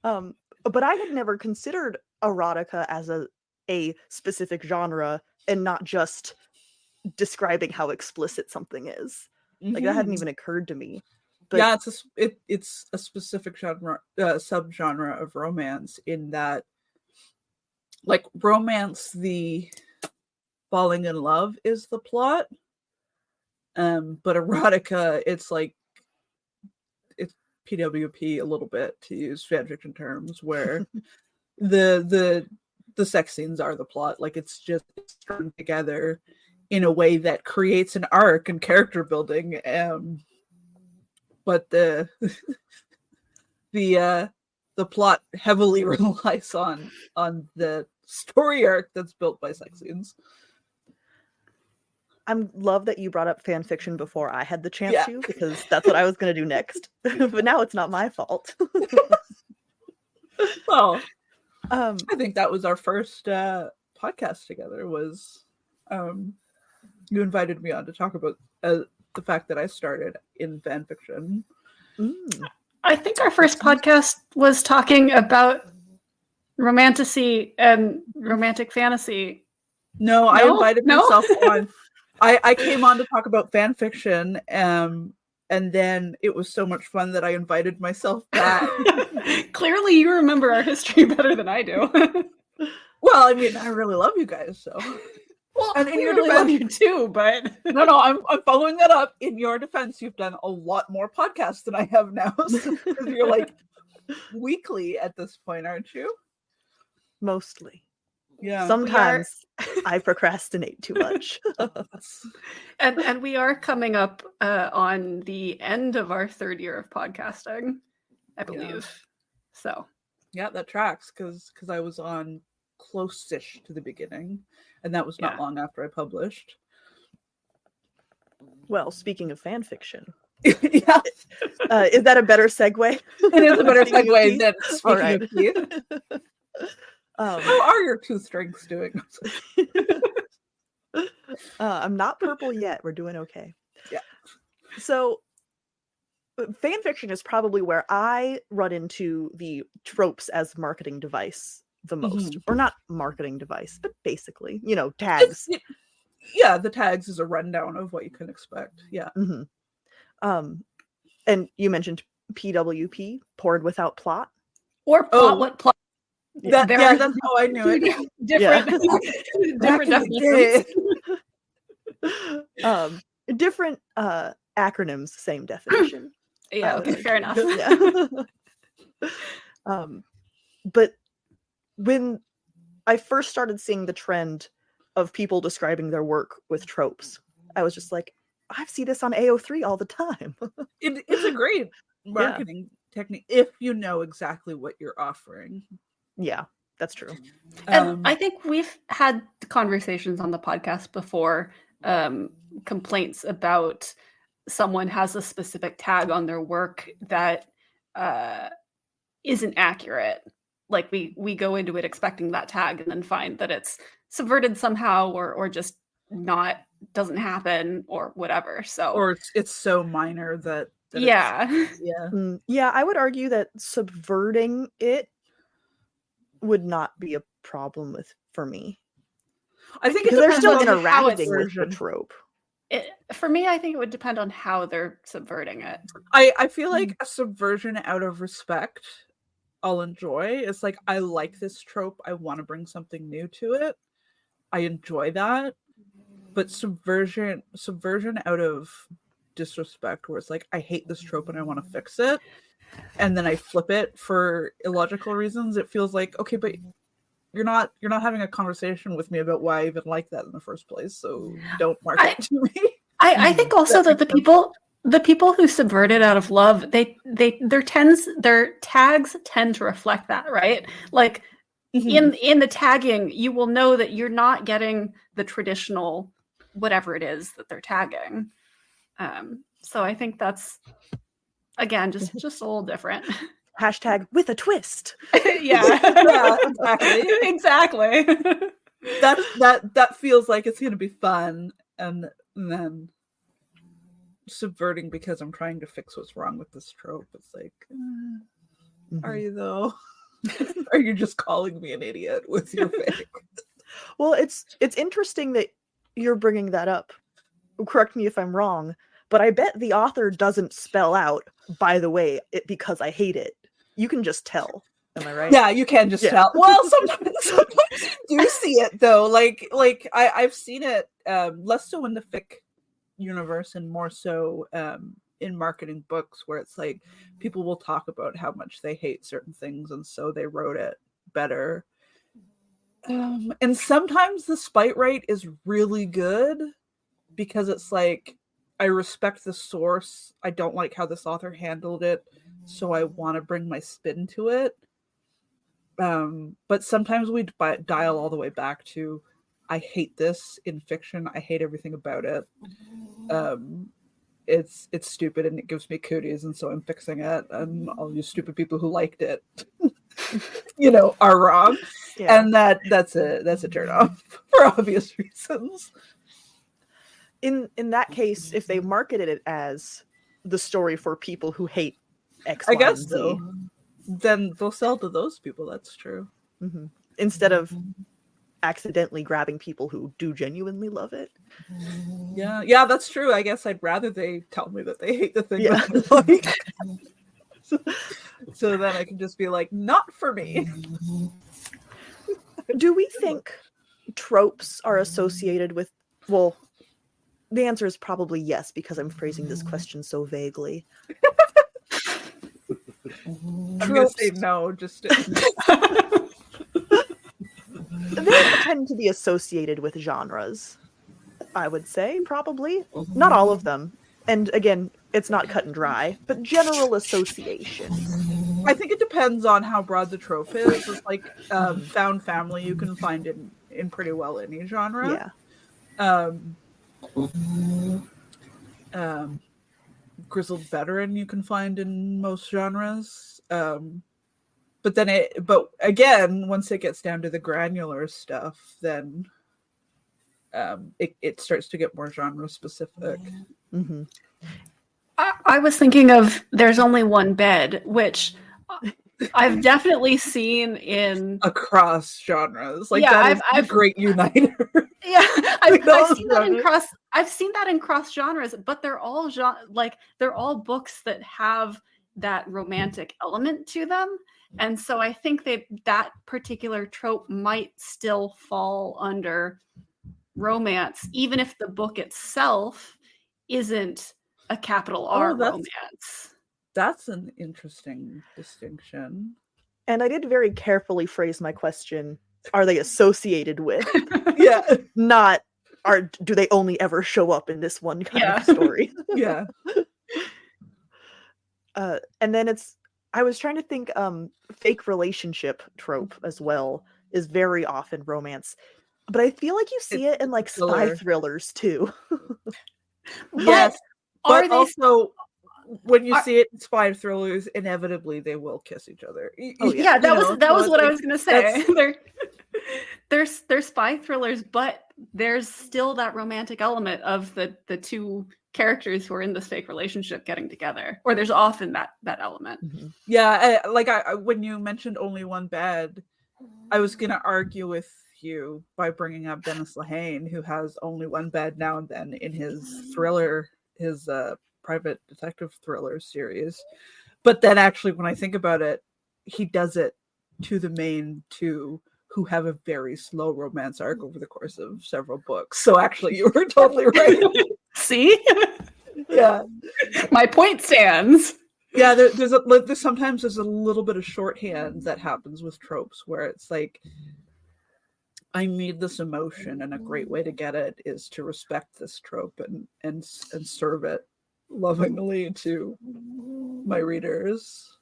But I had never considered erotica as a specific genre and not just describing how explicit something is. Like, that hadn't even occurred to me. But yeah, it's a specific genre, subgenre of romance, in that, like, romance, the falling in love is the plot, but erotica, it's like, it's PWP a little bit, to use fanfiction terms, where the sex scenes are the plot. Like, it's just strung together in a way that creates an arc and character building, but the plot heavily relies on the story arc that's built by sex scenes. I love that you brought up fan fiction before I had the chance Yeah. to, because that's what I was going to do next. But now it's not my fault. Well, I think that was our first podcast together. Was you invited me on to talk about the fact that I started in fan fiction. I think our first podcast was talking about romantasy and romantic fantasy. No, I invited myself on. I came on to talk about fan fiction, and then it was so much fun that I invited myself back. Clearly, you remember our history better than I do. Well, I mean, I really love you guys, so. Well, and in your really defense, love you too, but no, I'm following that up. In your defense, you've done a lot more podcasts than I have now. So you're like weekly at this point, aren't you? Mostly. Yeah. Sometimes I procrastinate too much. and we are coming up on the end of our 3rd year of podcasting, I believe. Yeah. So. Yeah, that tracks, because I was on close-ish to the beginning, and that was not long after I published. Well, speaking of fan fiction, yeah, is that a better segue? It is a better segue than speaking of Keith. How are your tooth strengths doing? I'm not purple yet. We're doing okay. Yeah. So, fan fiction is probably where I run into the tropes as marketing device the most. Or not marketing device, but basically, tags. Yeah, the tags is a rundown of what you can expect. Yeah. And you mentioned PWP, poured without plot. Or plot, what plot? That's how I knew it. Different definitions. Different acronyms, same definition. Yeah, okay, fair enough. Yeah. But when I first started seeing the trend of people describing their work with tropes, I was just like, I see this on AO3 all the time. It's a great marketing technique if you know exactly what you're offering. Yeah, that's true. And I think we've had conversations on the podcast before, complaints about someone has a specific tag on their work that isn't accurate. Like we go into it expecting that tag and then find that it's subverted somehow or just doesn't happen or whatever. So, or it's so minor that yeah. I would argue that subverting it would not be a problem for me. I think because they're still interacting with the trope. For me, I think it would depend on how they're subverting it. I feel like a subversion out of respect I'll enjoy. It's like, I like this trope, I want to bring something new to it. I enjoy that. But subversion out of disrespect, where it's like, I hate this trope and I want to fix it, and then I flip it for illogical reasons, it feels like, okay, but you're not having a conversation with me about why I even like that in the first place, so don't market it to me. I think also that the people who subvert it out of love, their tags tend to reflect that, right? Like in the tagging, you will know that you're not getting the traditional whatever it is that they're tagging. So I think that's, again, just a little different. Hashtag with a twist. Yeah, exactly. That feels like it's going to be fun, and then subverting because I'm trying to fix what's wrong with this trope. It's like, are you though? Are you just calling me an idiot with your fake? Well, it's interesting that you're bringing that up. Correct me if I'm wrong, But I bet the author doesn't spell out, by the way, because I hate it. You can just tell. Am I right? Yeah, you can just tell. Well, sometimes you do see it though. Like I've seen it less so in the fic universe and more so in marketing books, where it's like people will talk about how much they hate certain things and so they wrote it better. And sometimes the spite rate is really good because it's like, I respect the source. I don't like how this author handled it, so I want to bring my spin to it. But sometimes we dial all the way back to, I hate this in fiction. I hate everything about it. It's stupid and it gives me cooties, and so I'm fixing it. And all you stupid people who liked it, are wrong. Yeah. And that's a turn off for obvious reasons. In that case, if they marketed it as the story for people who hate X, I Y, guess and Z, so. Then they'll sell to those people. That's true. Mm-hmm. Instead of accidentally grabbing people who do genuinely love it. Yeah, that's true. I guess I'd rather they tell me that they hate the thing that I like. So then I can just be like, not for me. Do we think tropes are associated with, well, the answer is probably yes, because I'm phrasing this question so vaguely. I'm going to say no, just They tend to be associated with genres, I would say, probably. Not all of them. And again, it's not cut and dry, but general association. I think it depends on how broad the trope is. It's like found family you can find in pretty well any genre. Yeah. Grizzled veteran you can find in most genres. But again, once it gets down to the granular stuff, then it starts to get more genre specific. Mm-hmm. I was thinking of There's Only One Bed, which I've definitely seen in across genres. Like, yeah, I've a great uniter. Yeah, I've seen that in cross. I've seen that in cross genres, but they're all they're all books that have that romantic element to them, and so I think that particular trope might still fall under romance, even if the book itself isn't a capital R romance. That's an interesting distinction. And I did very carefully phrase my question, are they associated with? Yeah. Not, do they only ever show up in this one kind of story? Yeah. And then I was trying to think, fake relationship trope as well is very often romance. But I feel like you see it in like spy thrillers too. Yes. But also, when you see it in spy thrillers, inevitably they will kiss each other. Oh, yeah, that was what I was going to say. They're spy thrillers, but there's still that romantic element of the two characters who are in this fake relationship getting together, or there's often that element. Mm-hmm. Yeah, when you mentioned Only One Bed, I was going to argue with you by bringing up Dennis Lehane, who has only one bed now and then in his thriller, his private detective thriller series. But then actually, when I think about it, he does it to the main two, who have a very slow romance arc over the course of several books. So actually, you were totally right. See? Yeah. My point stands. Yeah, there's sometimes a little bit of shorthand that happens with tropes where it's like, I need this emotion, and a great way to get it is to respect this trope and serve it lovingly to my readers.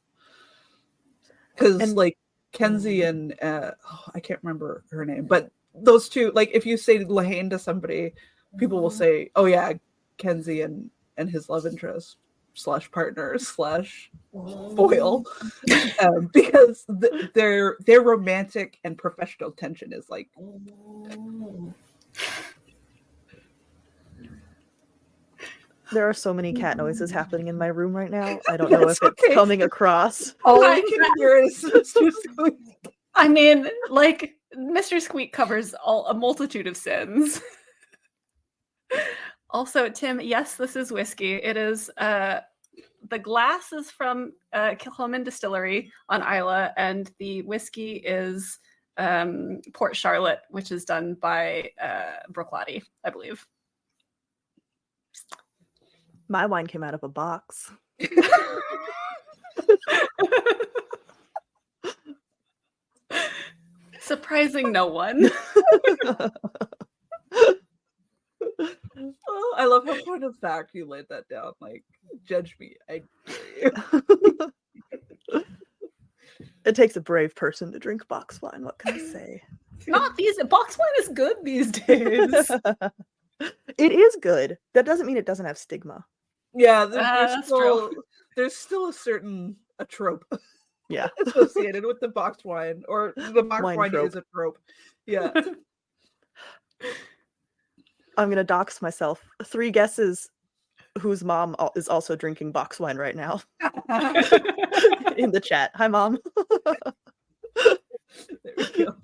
Because like Kenzie and I can't remember her name, but those two, like if you say Lehane to somebody, people will say, "Oh yeah, Kenzie and his love interest / partner / foil," because their romantic and professional tension is like. There are so many cat noises happening in my room right now. I don't know if it's coming across. All I can hear is Mr. Squeak. I mean, like, Mr. Squeak covers a multitude of sins. Also, Tim, yes, this is whiskey. It is the glass is from Kilchoman Distillery on Isla, and the whiskey is Port Charlotte, which is done by Bruichladdich, I believe. My wine came out of a box. Surprising no one. Oh, I love how point of fact you laid that down. Like, judge me. I dare you. It takes a brave person to drink box wine. What can I say? Not these. Box wine is good these days. It is good. That doesn't mean it doesn't have stigma. Yeah, that's true. There's still a trope. Yeah. Associated with the boxed wine, or the boxed wine trope. is a trope. Yeah. I'm gonna dox myself. 3 guesses whose mom is also drinking box wine right now. In the chat. Hi, Mom. There we go.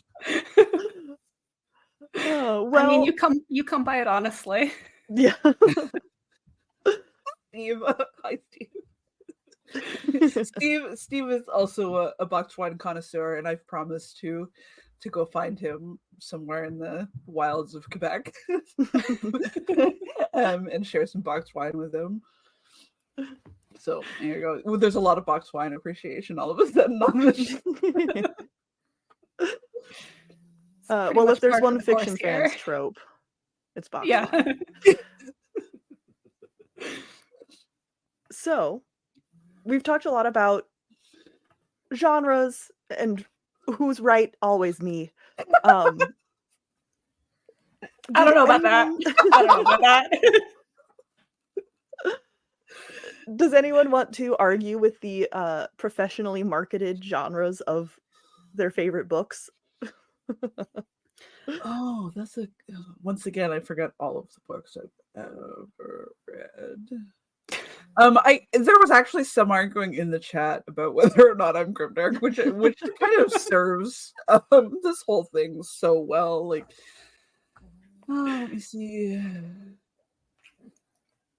Oh, well, I mean, you come by it honestly. Yeah. Steve, hi, Steve. Steve is also a boxed wine connoisseur, and I've promised to go find him somewhere in the wilds of Quebec and share some boxed wine with him. So there you go. Well, there's a lot of boxed wine appreciation all of a sudden on this. Well, if there's one fiction fans trope, it's box wine. So, we've talked a lot about genres and who's right, always me. I don't know about that. I don't know about that. Does anyone want to argue with the professionally marketed genres of their favorite books? Oh, that's once again, I forgot all of the books I've ever read. There was actually some arguing in the chat about whether or not I'm grimdark, which kind of serves this whole thing so well. Like, let me see.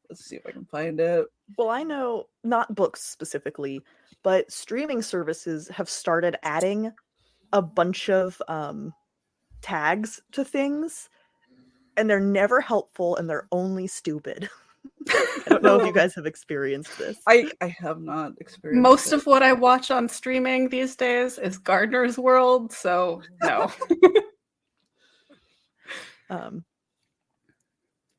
Let's see if I can find it. Well, I know not books specifically, but streaming services have started adding a bunch of tags to things, and they're never helpful and they're only stupid. I don't know if you guys have experienced this. I have not experienced most of what I watch on streaming these days is Gardener's World, so no.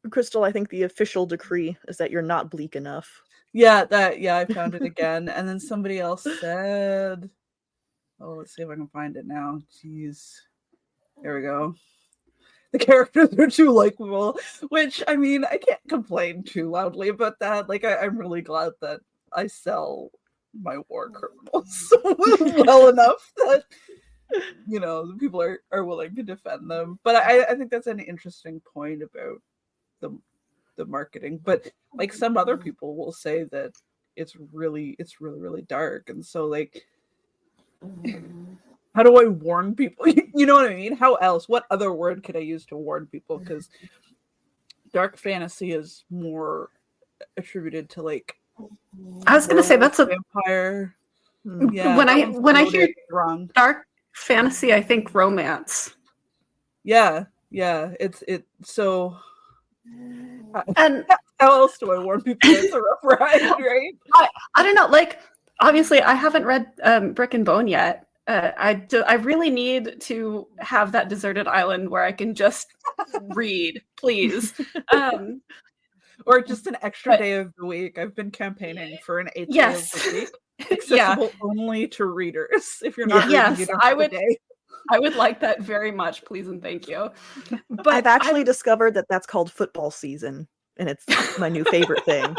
Krystle, I think the official decree is that you're not bleak enough. Yeah, I found it again. And then somebody else said, oh, let's see if I can find it now. Jeez. There we go. The characters are too likable, which, I mean, I can't complain too loudly about that. Like, I'm really glad that I sell my war criminals well enough that, you know, the people are willing to defend them. But I think that's an interesting point about the marketing. But, like, some other people will say that it's really dark. And so, like, how do I warn people? You know what I mean? How else? What other word could I use to warn people? Because dark fantasy is more attributed to, like, I was going to say that's a vampire. Yeah, when I hear wrong. Dark fantasy, I think romance. Yeah, it's so. And how else do I warn people? It's a rough ride, right? I don't know. Like, obviously, I haven't read Brick and Bone yet. I really need to have that deserted island where I can just read, please. Or just an extra day of the week. I've been campaigning for an 8th day of the week, accessible only to readers. If you're not reading, you don't have a day. I would like that very much, please and thank you. But I've actually discovered that that's called football season, and it's my new favorite thing.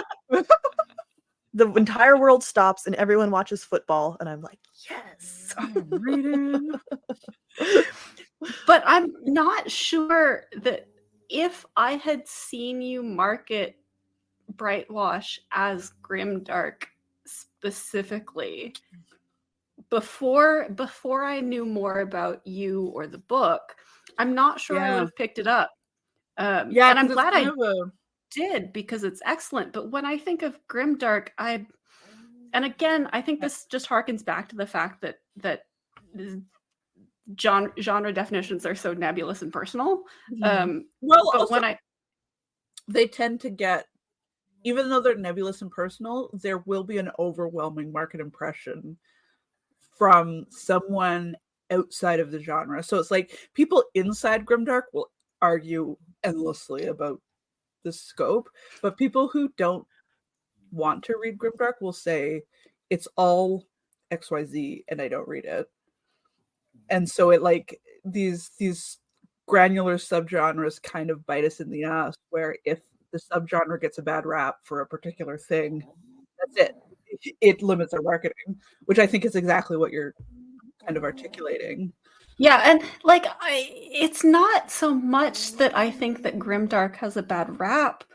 The entire world stops and everyone watches football, and I'm like, yes, I'm reading. But I'm not sure that if I had seen you market Brightwash as grimdark specifically before I knew more about you or the book, I'm not sure I would have picked it up. And I'm glad did because it's excellent. But when I think of grimdark, and again, I think this just harkens back to the fact that genre definitions are so nebulous and personal. Well, but also, when they tend to get, even though they're nebulous and personal, there will be an overwhelming market impression from someone outside of the genre. So it's like people inside grimdark will argue endlessly about the scope, but people who don't want to read grimdark will say it's all XYZ and I don't read it. And so it like these granular subgenres kind of bite us in the ass, where if the subgenre gets a bad rap for a particular thing, that's it. It limits our marketing, which I think is exactly what you're kind of articulating. Yeah, and like it's not so much that I think that grimdark has a bad rap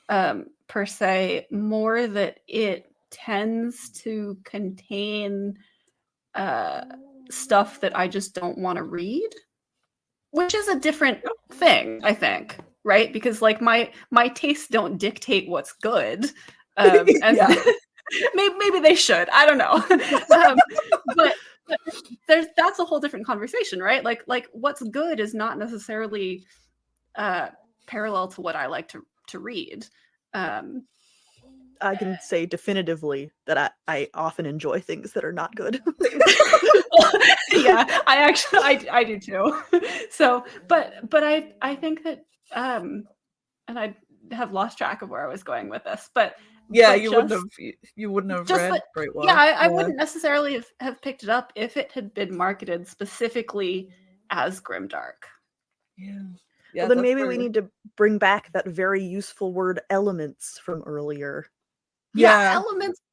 per se, more that it tends to contain stuff that I just don't want to read, which is a different thing, I think, right? Because like my tastes don't dictate what's good, and maybe they should. I don't know, but that's a whole different conversation, right? Like what's good is not necessarily parallel to what I like to read. I can say definitively that I often enjoy things that are not good. Yeah, I do too. So, but I think that, and I have lost track of where I was going with this, but yeah, but you wouldn't have read Bright Walk. Yeah, I wouldn't necessarily have picked it up if it had been marketed specifically as grimdark. Yeah. Well, then maybe we need to bring back that very useful word elements from earlier. Yeah,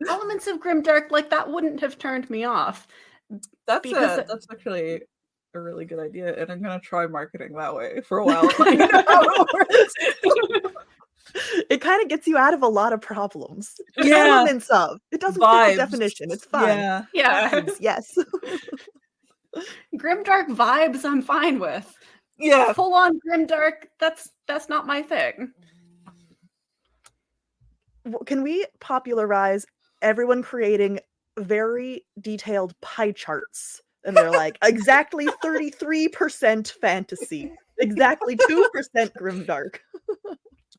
elements of grimdark, like that wouldn't have turned me off. That's actually a really good idea, and I'm gonna try marketing that way for a while. It kind of gets you out of a lot of problems. Yeah. Elements of. It doesn't fit the definition. It's fine. Yeah. Vibes, yes. Grimdark vibes I'm fine with. Yeah. Full on grimdark, that's not my thing. Can we popularize everyone creating very detailed pie charts? And they're like, exactly 33% fantasy, exactly 2% grimdark.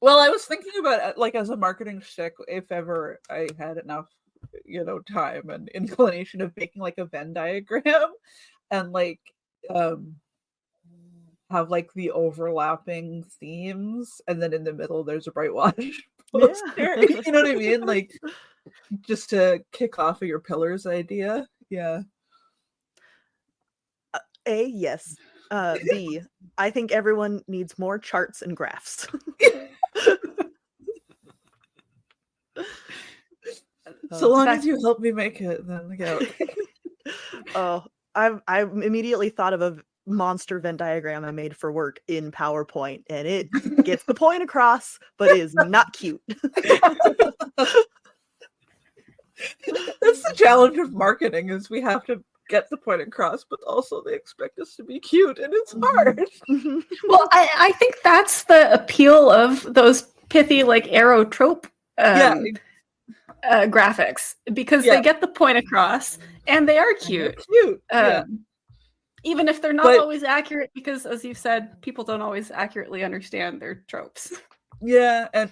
Well, I was thinking about, like, as a marketing shtick, if ever I had enough, time and inclination of making like a Venn diagram and like have like the overlapping themes, and then in the middle there's a Bright Watch poster. Yeah. You know what I mean? Like, just to kick off of your pillars idea. Yeah. A, yes. B, I think everyone needs more charts and graphs. So long as you help me make it, then yeah. Oh, I immediately thought of a monster Venn diagram I made for work in PowerPoint, and it gets the point across, but is not cute. That's the challenge of marketing, is we have to get the point across, but also they expect us to be cute, and it's hard. Well, I think that's the appeal of those pithy, like, arrow trope graphics, because they get the point across, and they are cute. Even if they're not always accurate, because, as you said, people don't always accurately understand their tropes. Yeah, and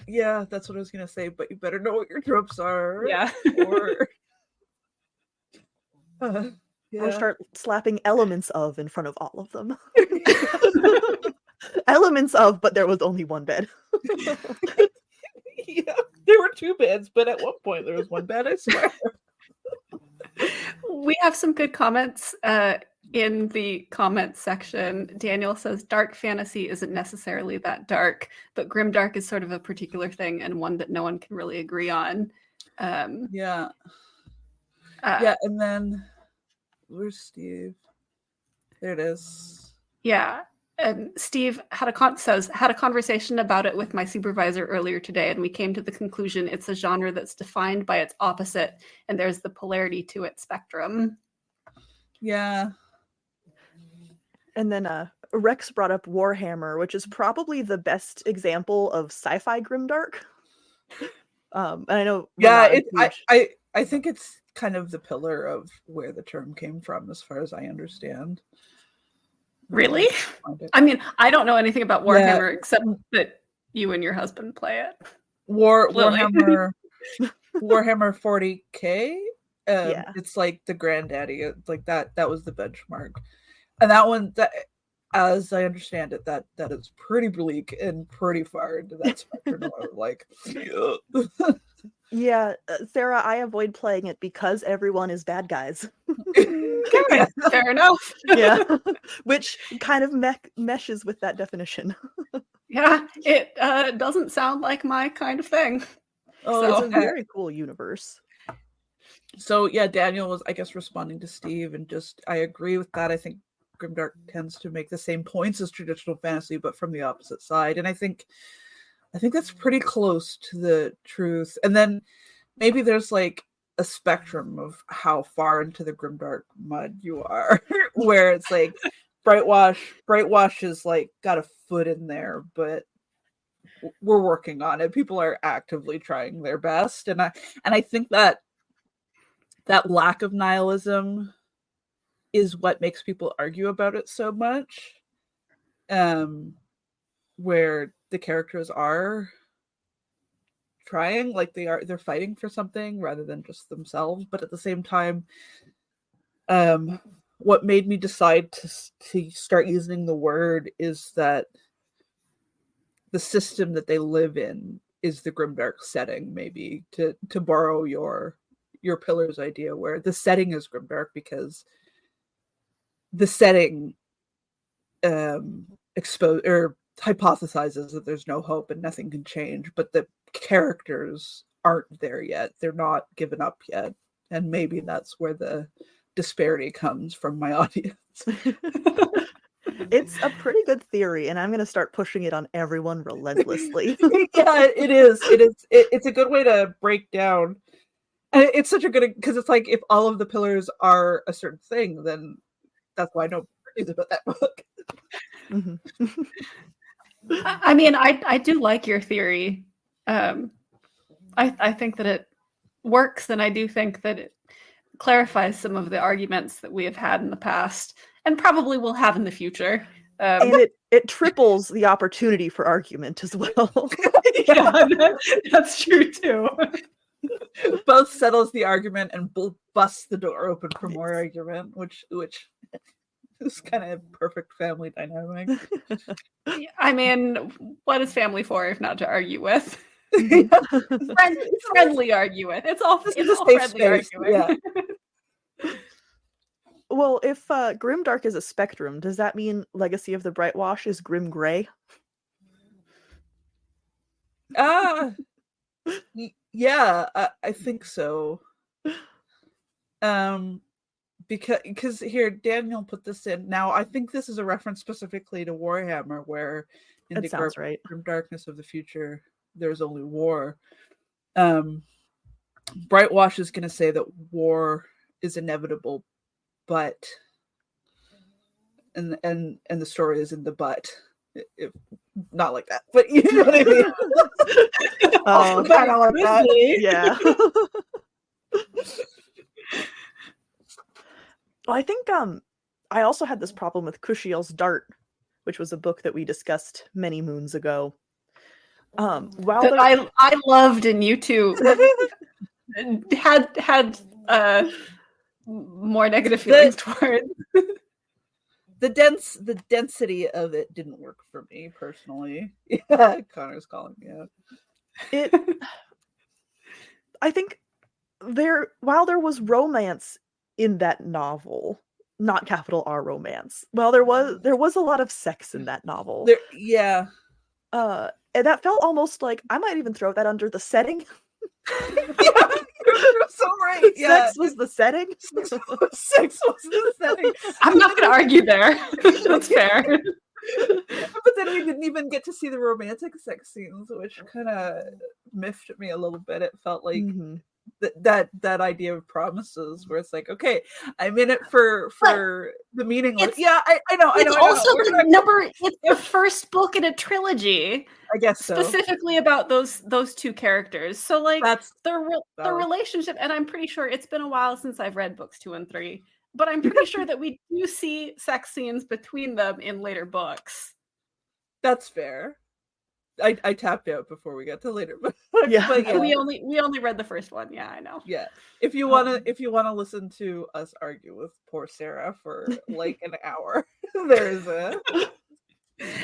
that's what I was gonna say. But you better know what your tropes are. Yeah. Or start slapping elements of in front of all of them. Elements of, but there was only one bed. Yeah, there were two beds, but at one point there was one bed, I swear. We have some good comments in the comments section. Daniel says, dark fantasy isn't necessarily that dark, but grimdark is sort of a particular thing and one that no one can really agree on. Yeah, and then where's Steve? There it is. Yeah. And Steve had a conversation about it with my supervisor earlier today, and we came to the conclusion it's a genre that's defined by its opposite, and there's the polarity to its spectrum. Yeah. And then Rex brought up Warhammer, which is probably the best example of sci-fi grimdark. And I know we're Yeah, not a huge... I think it's kind of the pillar of where the term came from, as far as I understand. Really? I mean, I don't know anything about Warhammer except that you and your husband play it. Lilly. Warhammer 40K. Yeah. It's like the granddaddy. Like that was the benchmark, and that one, that, as I understand it, that is pretty bleak and pretty far into that spectrum. Like, Yeah, Sarah, I avoid playing it because everyone is bad guys. yeah. Fair enough. Yeah, which kind of meshes with that definition. Yeah, it doesn't sound like my kind of thing. Oh, so, it's a very cool universe. So yeah, Daniel was, I guess, responding to Steve, and just I agree with that. I think Grimdark tends to make the same points as traditional fantasy, but from the opposite side, and I think that's pretty close to the truth. And then maybe there's like a spectrum of how far into the grimdark mud you are, where it's like Brightwash is like got a foot in there, but we're working on it. People are actively trying their best, and I think that lack of nihilism is what makes people argue about it so much. Where the characters are trying, like they're fighting for something rather than just themselves, but at the same time, what made me decide to start using the word is that the system that they live in is the grimdark setting, maybe to borrow your pillars idea, where the setting is grimdark because the setting expose or hypothesizes that there's no hope and nothing can change, but the characters aren't there yet. They're not given up yet. And maybe that's where the disparity comes from my audience. It's a pretty good theory, and I'm going to start pushing it on everyone relentlessly. Yeah, it is. It's a good way to break down. And it's such a good, because it's like, if all of the pillars are a certain thing, then that's why nobody reads about that book. Mm-hmm. I mean, I do like your theory. I think that it works, and I do think that it clarifies some of the arguments that we have had in the past, and probably will have in the future. And it triples the opportunity for argument as well. Yeah, that's true too. Both settles the argument and busts the door open for more argument, which is kind of perfect family dynamic. I mean, what is family for if not to argue with? Yeah. Friendly argue with. It's all friendly space. arguing. Yeah. Well, if grimdark is a spectrum, does that mean Legacy of the Brightwash is grim gray? Yeah, I think so. Because here Daniel put this in. Now I think this is a reference specifically to Warhammer, where in the grim darkness of the future there's only war. Brightwash is going to say that war is inevitable, but and the story is in the but. If not like that, but you know what I mean. Oh, kind of like that. Yeah. Well, I think I also had this problem with Kushiel's Dart, which was a book that we discussed many moons ago. I loved, and you two had more negative feelings towards. The density of it didn't work for me personally. Yeah, Connor's calling me out. I think while there was romance in that novel, not capital R romance, well, there was a lot of sex in that novel. And that felt almost like, I might even throw that under the setting. Yeah, you're so right. Yeah. Sex was the setting. Sex was the setting. I'm not going to argue there. That's fair. But then we didn't even get to see the romantic sex scenes, which kind of miffed me a little bit. It felt like that idea of promises, where it's like, okay, I'm in it for the meaningless. Yeah, I know. It's also it's the first book in a trilogy. I guess so. Specifically about those two characters. So like That's the relationship, and I'm pretty sure it's been a while since I've read books 2 and 3, but I'm pretty sure that we do see sex scenes between them in later books. That's fair. I tapped out before we got to later, but Yeah. We only read the first one. Yeah, I know. Yeah. If you wanna listen to us argue with poor Sarah for like an hour, there is a.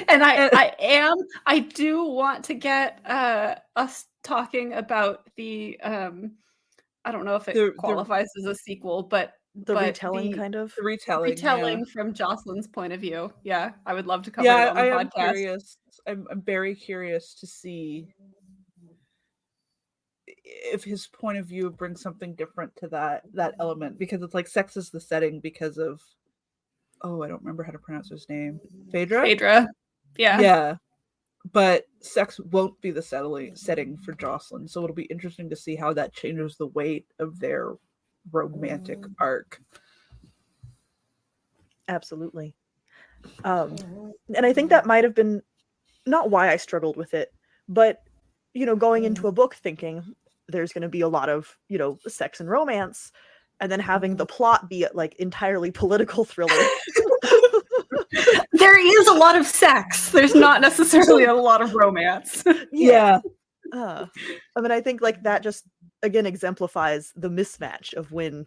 And I do want to get us talking about the I don't know if it qualifies as a sequel, but retelling kind of the retelling from Jocelyn's point of view. Yeah, I would love to cover it on the podcast. I'm curious. I'm very curious to see if his point of view brings something different to that element, because it's like sex is the setting because of I don't remember how to pronounce his name. Phaedra? Yeah. Yeah. But sex won't be the setting for Jocelyn. So it'll be interesting to see how that changes the weight of their romantic arc. Absolutely. And I think that might have been not why I struggled with it, but going into a book thinking there's going to be a lot of sex and romance, and then having the plot be like entirely political thriller. There is a lot of sex. There's not necessarily a lot of romance. Yeah. I mean, I think like that just again exemplifies the mismatch of when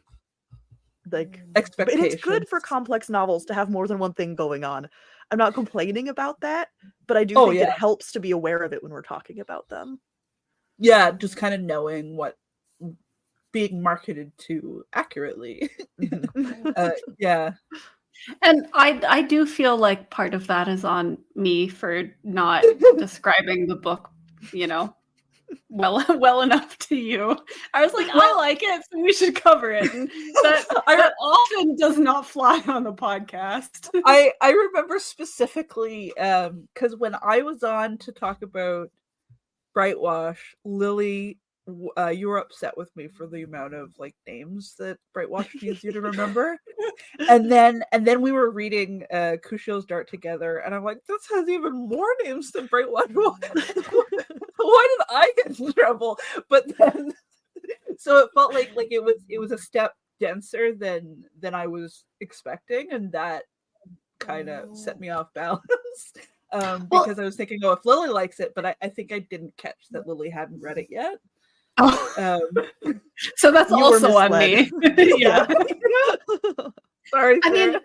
like expectations. It's good for complex novels to have more than one thing going on. I'm not complaining about that, but I do think it helps to be aware of it when we're talking about them. Yeah, just kind of knowing what being marketed to accurately. Yeah. And I do feel like part of that is on me for not describing the book, well enough to you. I was like, I like it, so we should cover it. And that often does not fly on the podcast. I remember specifically because when I was on to talk about Brightwash, Lilly, you were upset with me for the amount of like names that Brightwash needs you to remember. and then we were reading Kushiel's Dart together, and I'm like, this has even more names than Brightwash. Why did I get in trouble? But then so it felt like it was a step denser than I was expecting, and that kind of set me off balance. Because I was thinking, if Lily likes it, but I think I didn't catch that Lily hadn't read it yet. So that's also on me. Yeah. Sorry. I mean,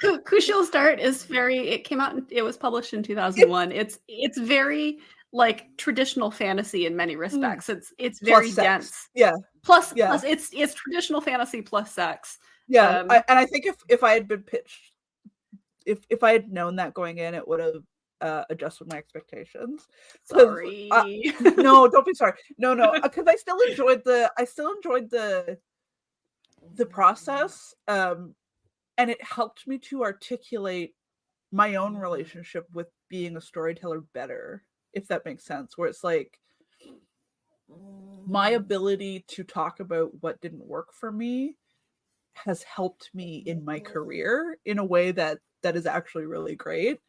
Kushiel's Dart is it came out, it was published in 2001. It's very like traditional fantasy in many respects. It's very dense. Yeah. Plus it's traditional fantasy plus sex. Yeah. And I think if I had been pitched, if I had known that going in, it would have adjusted my expectations. Sorry. No, don't be sorry. No, because I still enjoyed the process, and it helped me to articulate my own relationship with being a storyteller better, if that makes sense. Where it's like my ability to talk about what didn't work for me has helped me in my career in a way that is actually really great.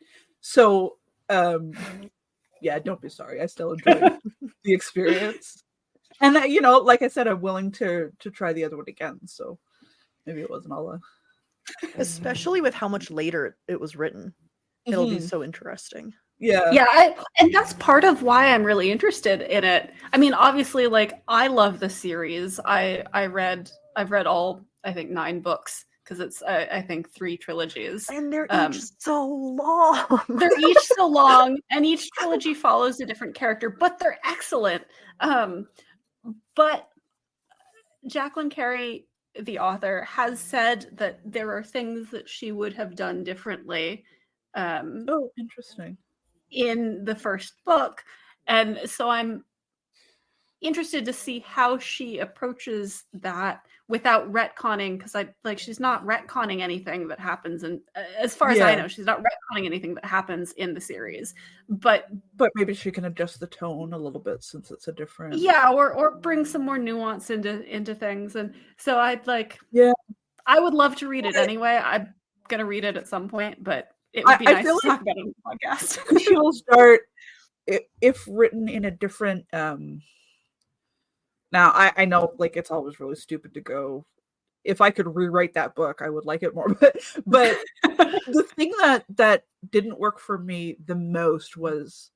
So don't be sorry. I still enjoyed the experience. And like I said, I'm willing to try the other one again. So maybe it wasn't all especially with how much later it was written. It'll be so interesting. Yeah. And that's part of why I'm really interested in it. I mean, obviously, like I love the series. I've read all, I think, 9 books, because it's I think 3 trilogies. And they're each so long. They're each so long, and each trilogy follows a different character, but they're excellent. But Jacqueline Carey, the author, has said that there are things that she would have done differently. Interesting. In the first book. And so I'm interested to see how she approaches that without retconning, because she's not retconning anything that happens, and as far as I know, she's not retconning anything that happens in the series. But maybe she can adjust the tone a little bit since it's a different. Yeah, or bring some more nuance into things, and so I'd like. Yeah, I would love to read it anyway. I'm gonna read it at some point, but it would be nice to talk about it on the podcast. She'll start if written in a different. Now I know like it's always really stupid to go. If I could rewrite that book, I would like it more. But the thing that didn't work for me the most was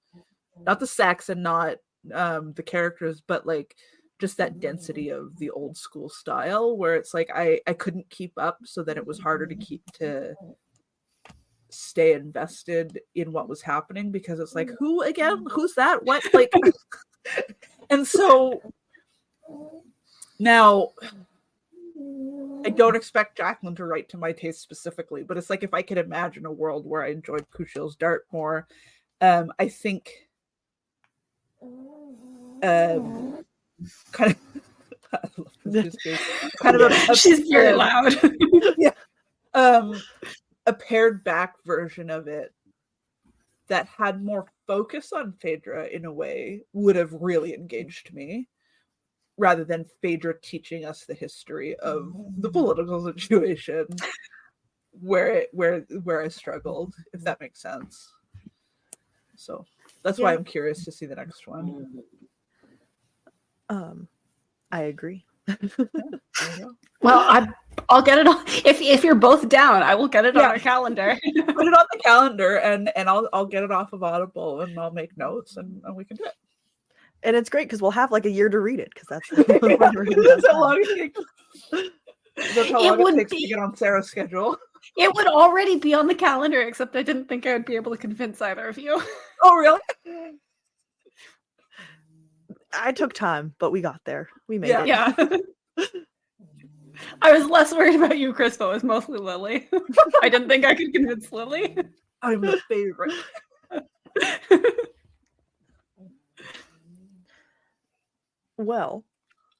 not the sex and not the characters, but like just that density of the old school style where it's like I couldn't keep up, so that it was harder to stay invested in what was happening, because it's like, who again? Who's that? What? Like, and so now I don't expect Jacqueline to write to my taste specifically, but it's like if I could imagine a world where I enjoyed Kushil's Dart more, I think kind of I love this kind of she's very loud. Yeah. A pared back version of it that had more focus on Phaedra in a way would have really engaged me, rather than Phaedra teaching us the history of the political situation where I struggled, if that makes sense. So that's why I'm curious to see the next one. I agree. Well, I'll get it on. If you're both down, I will get it on our calendar. Put it on the calendar, and I'll get it off of Audible, and I'll make notes, and we can do it. And it's great because we'll have like a year to read it, because that's how long it takes. That's how long it takes to get on Sarah's schedule. It would already be on the calendar, except I didn't think I would be able to convince either of you. Oh, really? I took time, but we got there. We made it. Yeah. I was less worried about you, Krystle. It was mostly Lilly. I didn't think I could convince Lilly. I'm the favorite. Well,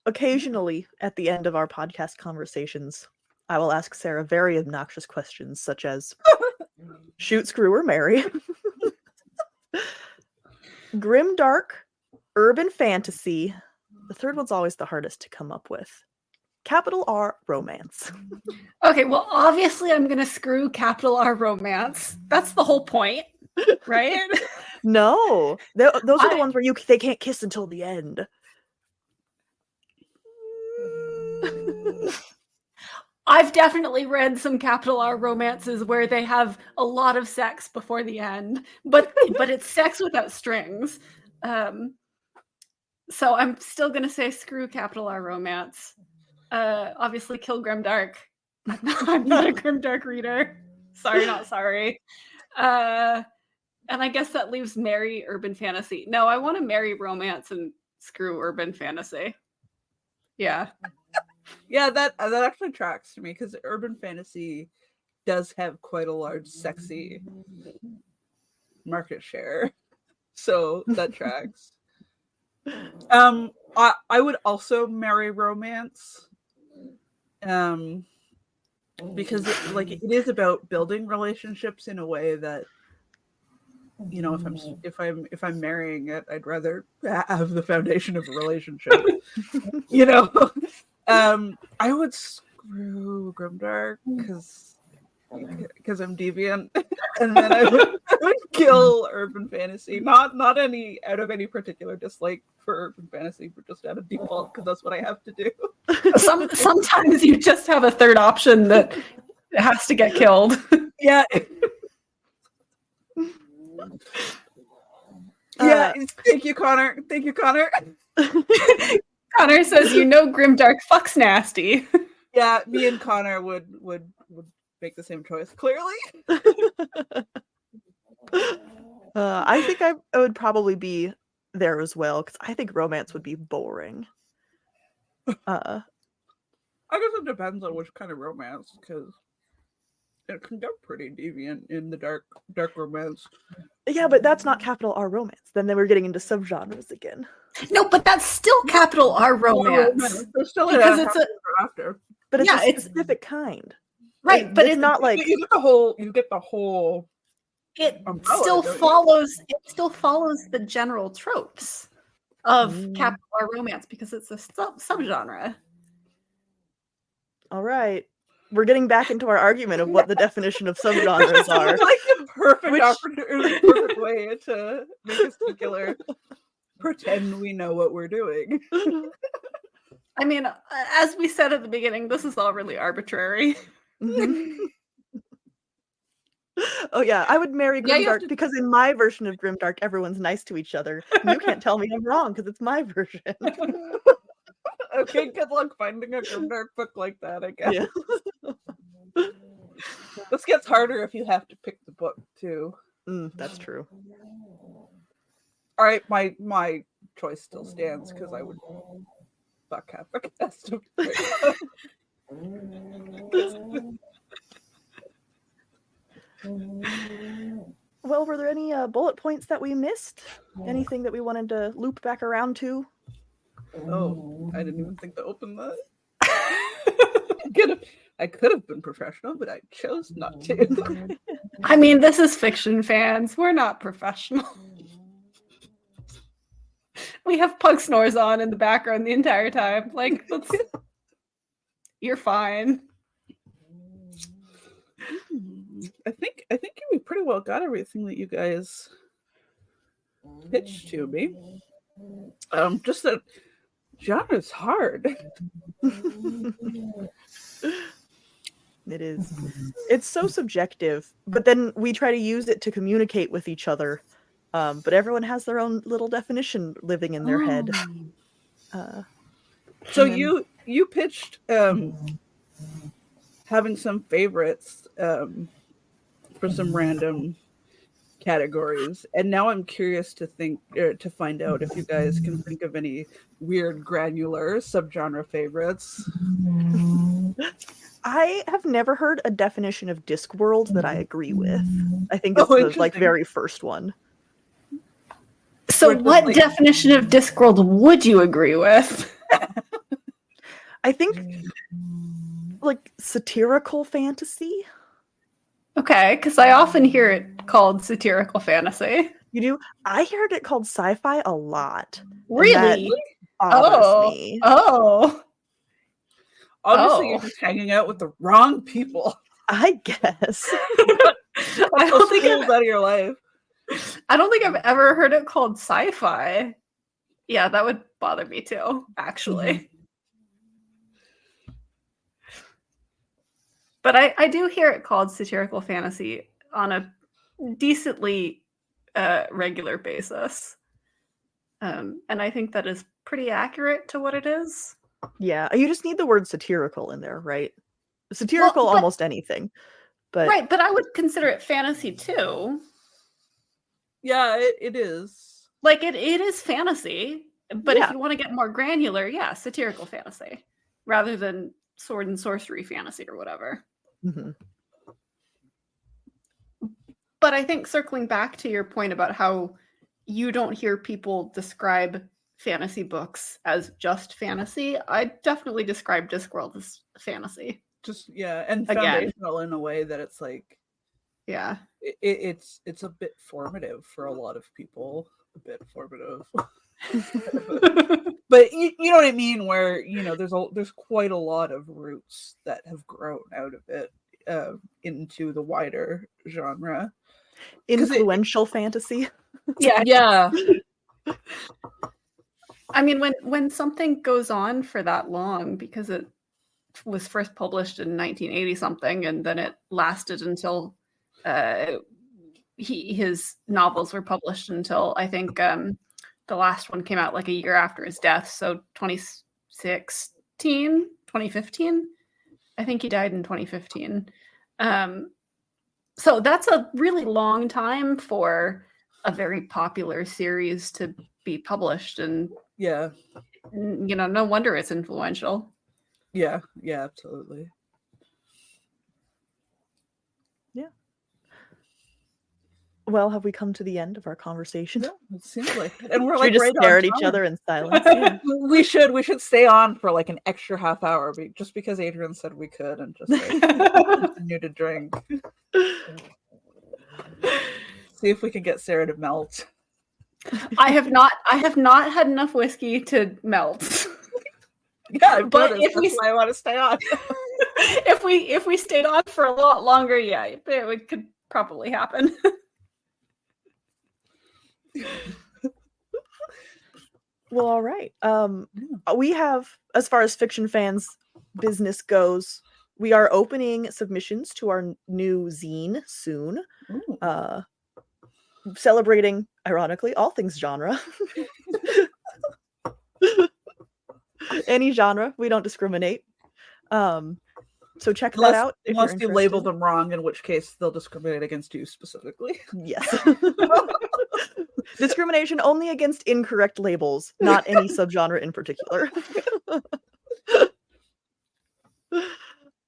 occasionally at the end of our podcast conversations, I will ask Sarah very obnoxious questions such as shoot, screw, or marry. Grim, dark, urban fantasy. The third one's always the hardest to come up with. Capital R, romance. Okay, well, obviously I'm going to screw capital R, romance. That's the whole point, right? No, those are the ones where they can't kiss until the end. I've definitely read some capital R romances where they have a lot of sex before the end, but it's sex without strings. So I'm still going to say screw capital R romance. Obviously kill Grimdark. I'm not a Grimdark reader. Sorry, not sorry. And I guess that leaves marry urban fantasy. No, I want to marry romance and screw urban fantasy. Yeah. Yeah, that actually tracks to me, because urban fantasy does have quite a large sexy market share. So that tracks. I would also marry romance. Because it is about building relationships in a way that, you know, if I'm marrying it, I'd rather have the foundation of a relationship. You know, I would screw Grimdark because I'm deviant, and then I would kill urban fantasy. Not any out of any particular dislike for urban fantasy, but just out of default, because that's what I have to do. Sometimes you just have a third option that has to get killed. Yeah. Yeah. Thank you, Connor. Connor says, Grimdark fucks nasty. Yeah, me and Connor would make the same choice, clearly. I think I would probably be there as well, because I think romance would be boring. I guess it depends on which kind of romance, because It can get pretty deviant in the dark romance. Yeah, but that's not capital R romance. Then we're getting into subgenres again. No, but that's still capital R romance. There's still because it's a after. But it's a specific kind. Right, but it's not like you get the whole it umbrella, still follows the general tropes of capital R romance because it's a subgenre. All right. We're getting back into our argument of what the definition of subgenres are. Like a perfect way to make a singular pretend we know what we're doing. I mean, as we said at the beginning, this is all really arbitrary. Mm-hmm. Oh yeah, I would marry Grimdark because in my version of Grimdark, everyone's nice to each other. And you can't tell me I'm wrong because it's my version. Okay, good luck finding a Grimdark book like that, I guess. Yeah. This gets harder if you have to pick the book too. That's true. All right, my choice still stands because I would fuck half a cast of Well, were there any bullet points that we missed? Anything that we wanted to loop back around to? Oh, I didn't even think to open that. I could have been professional, but I chose not to. I mean, this is fiction, fans. We're not professional. We have pug snores on in the background the entire time. Like, you're fine. I think we pretty well got everything that you guys pitched to me. Just that genre is hard. It is. It's so subjective, but then we try to use it to communicate with each other. But everyone has their own little definition living in their head. So you pitched having some favorites for some random categories, and now I'm curious to find out if you guys can think of any weird granular subgenre favorites. I have never heard a definition of Discworld that I agree with. I think it's the very first one. So what definition of Discworld would you agree with? I think satirical fantasy. Okay, because I often hear it called satirical fantasy. You do? I heard it called sci-fi a lot. Really? Me. Oh. Obviously, you're just hanging out with the wrong people. I guess. I don't think it's out of your life. I don't think I've ever heard it called sci-fi. Yeah, that would bother me too, actually. But I do hear it called satirical fantasy on a decently regular basis. And I think that is pretty accurate to what it is. Yeah, you just need the word satirical in there, right? Satirical, almost anything. But right, but I would consider it fantasy too. Yeah, it is. Like it is fantasy, but if you want to get more granular, satirical fantasy rather than sword and sorcery fantasy or whatever. Mm-hmm. But I think circling back to your point about how you don't hear people describe fantasy books as just fantasy, I definitely describe Discworld as fantasy. And foundational in a way that it's like, it's a bit formative for a lot of people. A bit formative. But you know what I mean, where there's quite a lot of roots that have grown out of it into the wider genre. Influential fantasy. Yeah. I mean, when something goes on for that long, because it was first published in 1980 something, and then it lasted until his novels were published until I think the last one came out like a year after his death. So 2015. I think he died in 2015. So that's a really long time for a very popular series to be published, and no wonder it's influential. Yeah, absolutely. Well, have we come to the end of our conversation? Yeah, it seems like it. And we're Should like we just right stare on at each time. other in silence? Yeah. We should stay on for like an extra half hour, just because Adrian said we could, and just like continue to drink. See if we can get Sarah to melt. I have not had enough whiskey to melt. Yeah, but that's why I want to stay on. if we stayed on for a lot longer, yeah, it could probably happen. Well, all right. We have, as far as Fiction Fans business goes, we are opening submissions to our new zine soon. Celebrating, ironically, all things genre. Any genre, we don't discriminate. So check that out if unless you're you label them wrong, in which case they'll discriminate against you specifically. Yes. Discrimination only against incorrect labels, not any subgenre in particular.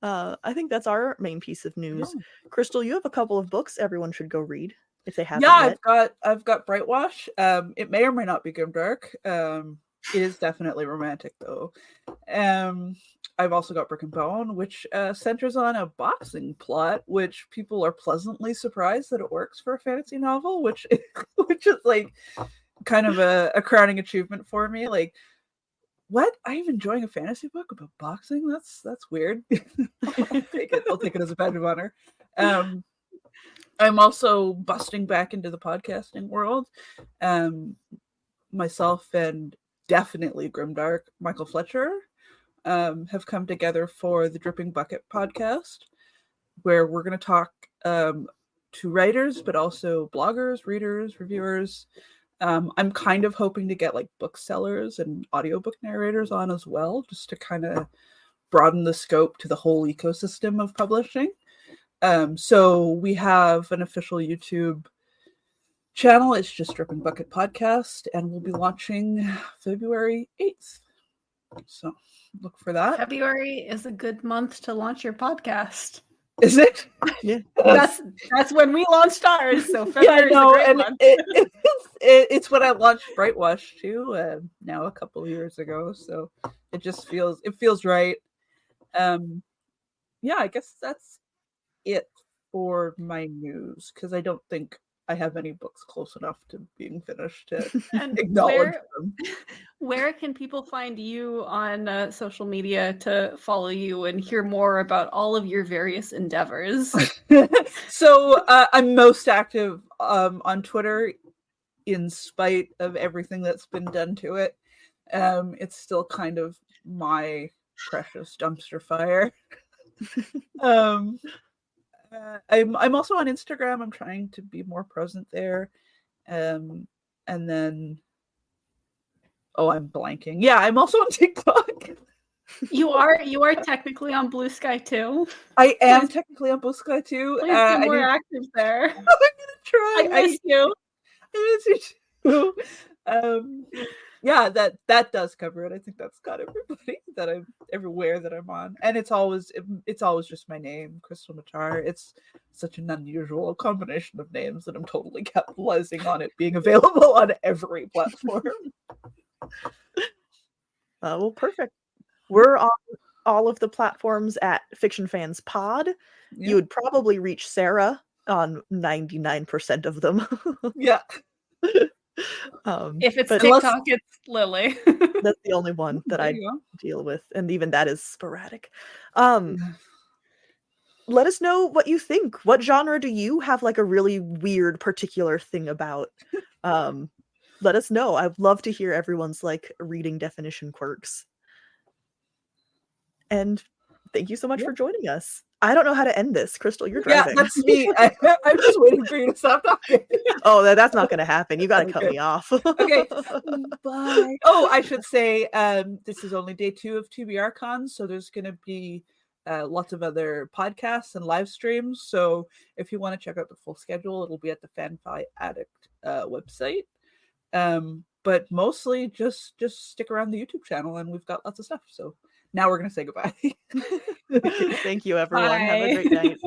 I think that's our main piece of news. Yeah. Krystle, you have a couple of books everyone should go read if they haven't yet. I've got Brightwash. It may or may not be grimdark. It is definitely romantic though. I've also got Brick and Bone, which centers on a boxing plot, which people are pleasantly surprised that it works for a fantasy novel, which is like kind of a crowning achievement for me. Like, what? I'm enjoying a fantasy book about boxing? That's weird. I'll take it as a badge of honor. I'm also busting back into the podcasting world. Myself and definitely grimdark Michael Fletcher have come together for the Dripping Bucket podcast, where we're going to talk to writers, but also bloggers, readers, reviewers. I'm kind of hoping to get like booksellers and audiobook narrators on as well, just to kind of broaden the scope to the whole ecosystem of publishing. So we have an official YouTube channel. It's just Dripping Bucket Podcast, and we'll be launching February 8th. So look for that. February is a good month to launch your podcast. Is it? Yeah. That's when we launched ours. So February is a great month. It's when I launched Brightwash too, now a couple of years ago. So it feels right. Yeah, I guess that's it for my news, because I don't think I have any books close enough to being finished to acknowledge them. Where can people find you on social media to follow you and hear more about all of your various endeavors? So I'm most active on Twitter, in spite of everything that's been done to it. It's still kind of my precious dumpster fire. I'm also on Instagram. I'm trying to be more present there. And then, I'm blanking. Yeah, I'm also on TikTok. You are technically on Blue Sky too. I am technically on Blue Sky too. Please be more active there. I'm gonna try. I miss you. I miss you too. Yeah, that does cover it. I think that's got everybody that I'm everywhere that I'm on, and it's always just my name, Krystle Matar. It's such an unusual combination of names that I'm totally capitalizing on it being available on every platform. Well, perfect. We're on all of the platforms at Fiction Fans Pod. Yeah. You would probably reach Sarah on 99% of them. Yeah. If it's TikTok, it's Lilly. That's the only one that I deal with, and even that is sporadic. Let us know what you think. What genre do you have like a really weird particular thing about? Let us know. I'd love to hear everyone's like reading definition quirks. And thank you so much for joining us. I don't know how to end this. Krystle, you're driving. Yeah, that's me. I'm just waiting for you to stop talking. Oh, that's not going to happen. You got to cut me off. Okay. Bye. Oh, I should say this is only day 2 of TBRCon, so there's going to be lots of other podcasts and live streams. So if you want to check out the full schedule, it'll be at the Fanfi Addict website. But mostly just stick around the YouTube channel, and we've got lots of stuff. So now we're going to say goodbye. Thank you, everyone. Bye. Have a great night.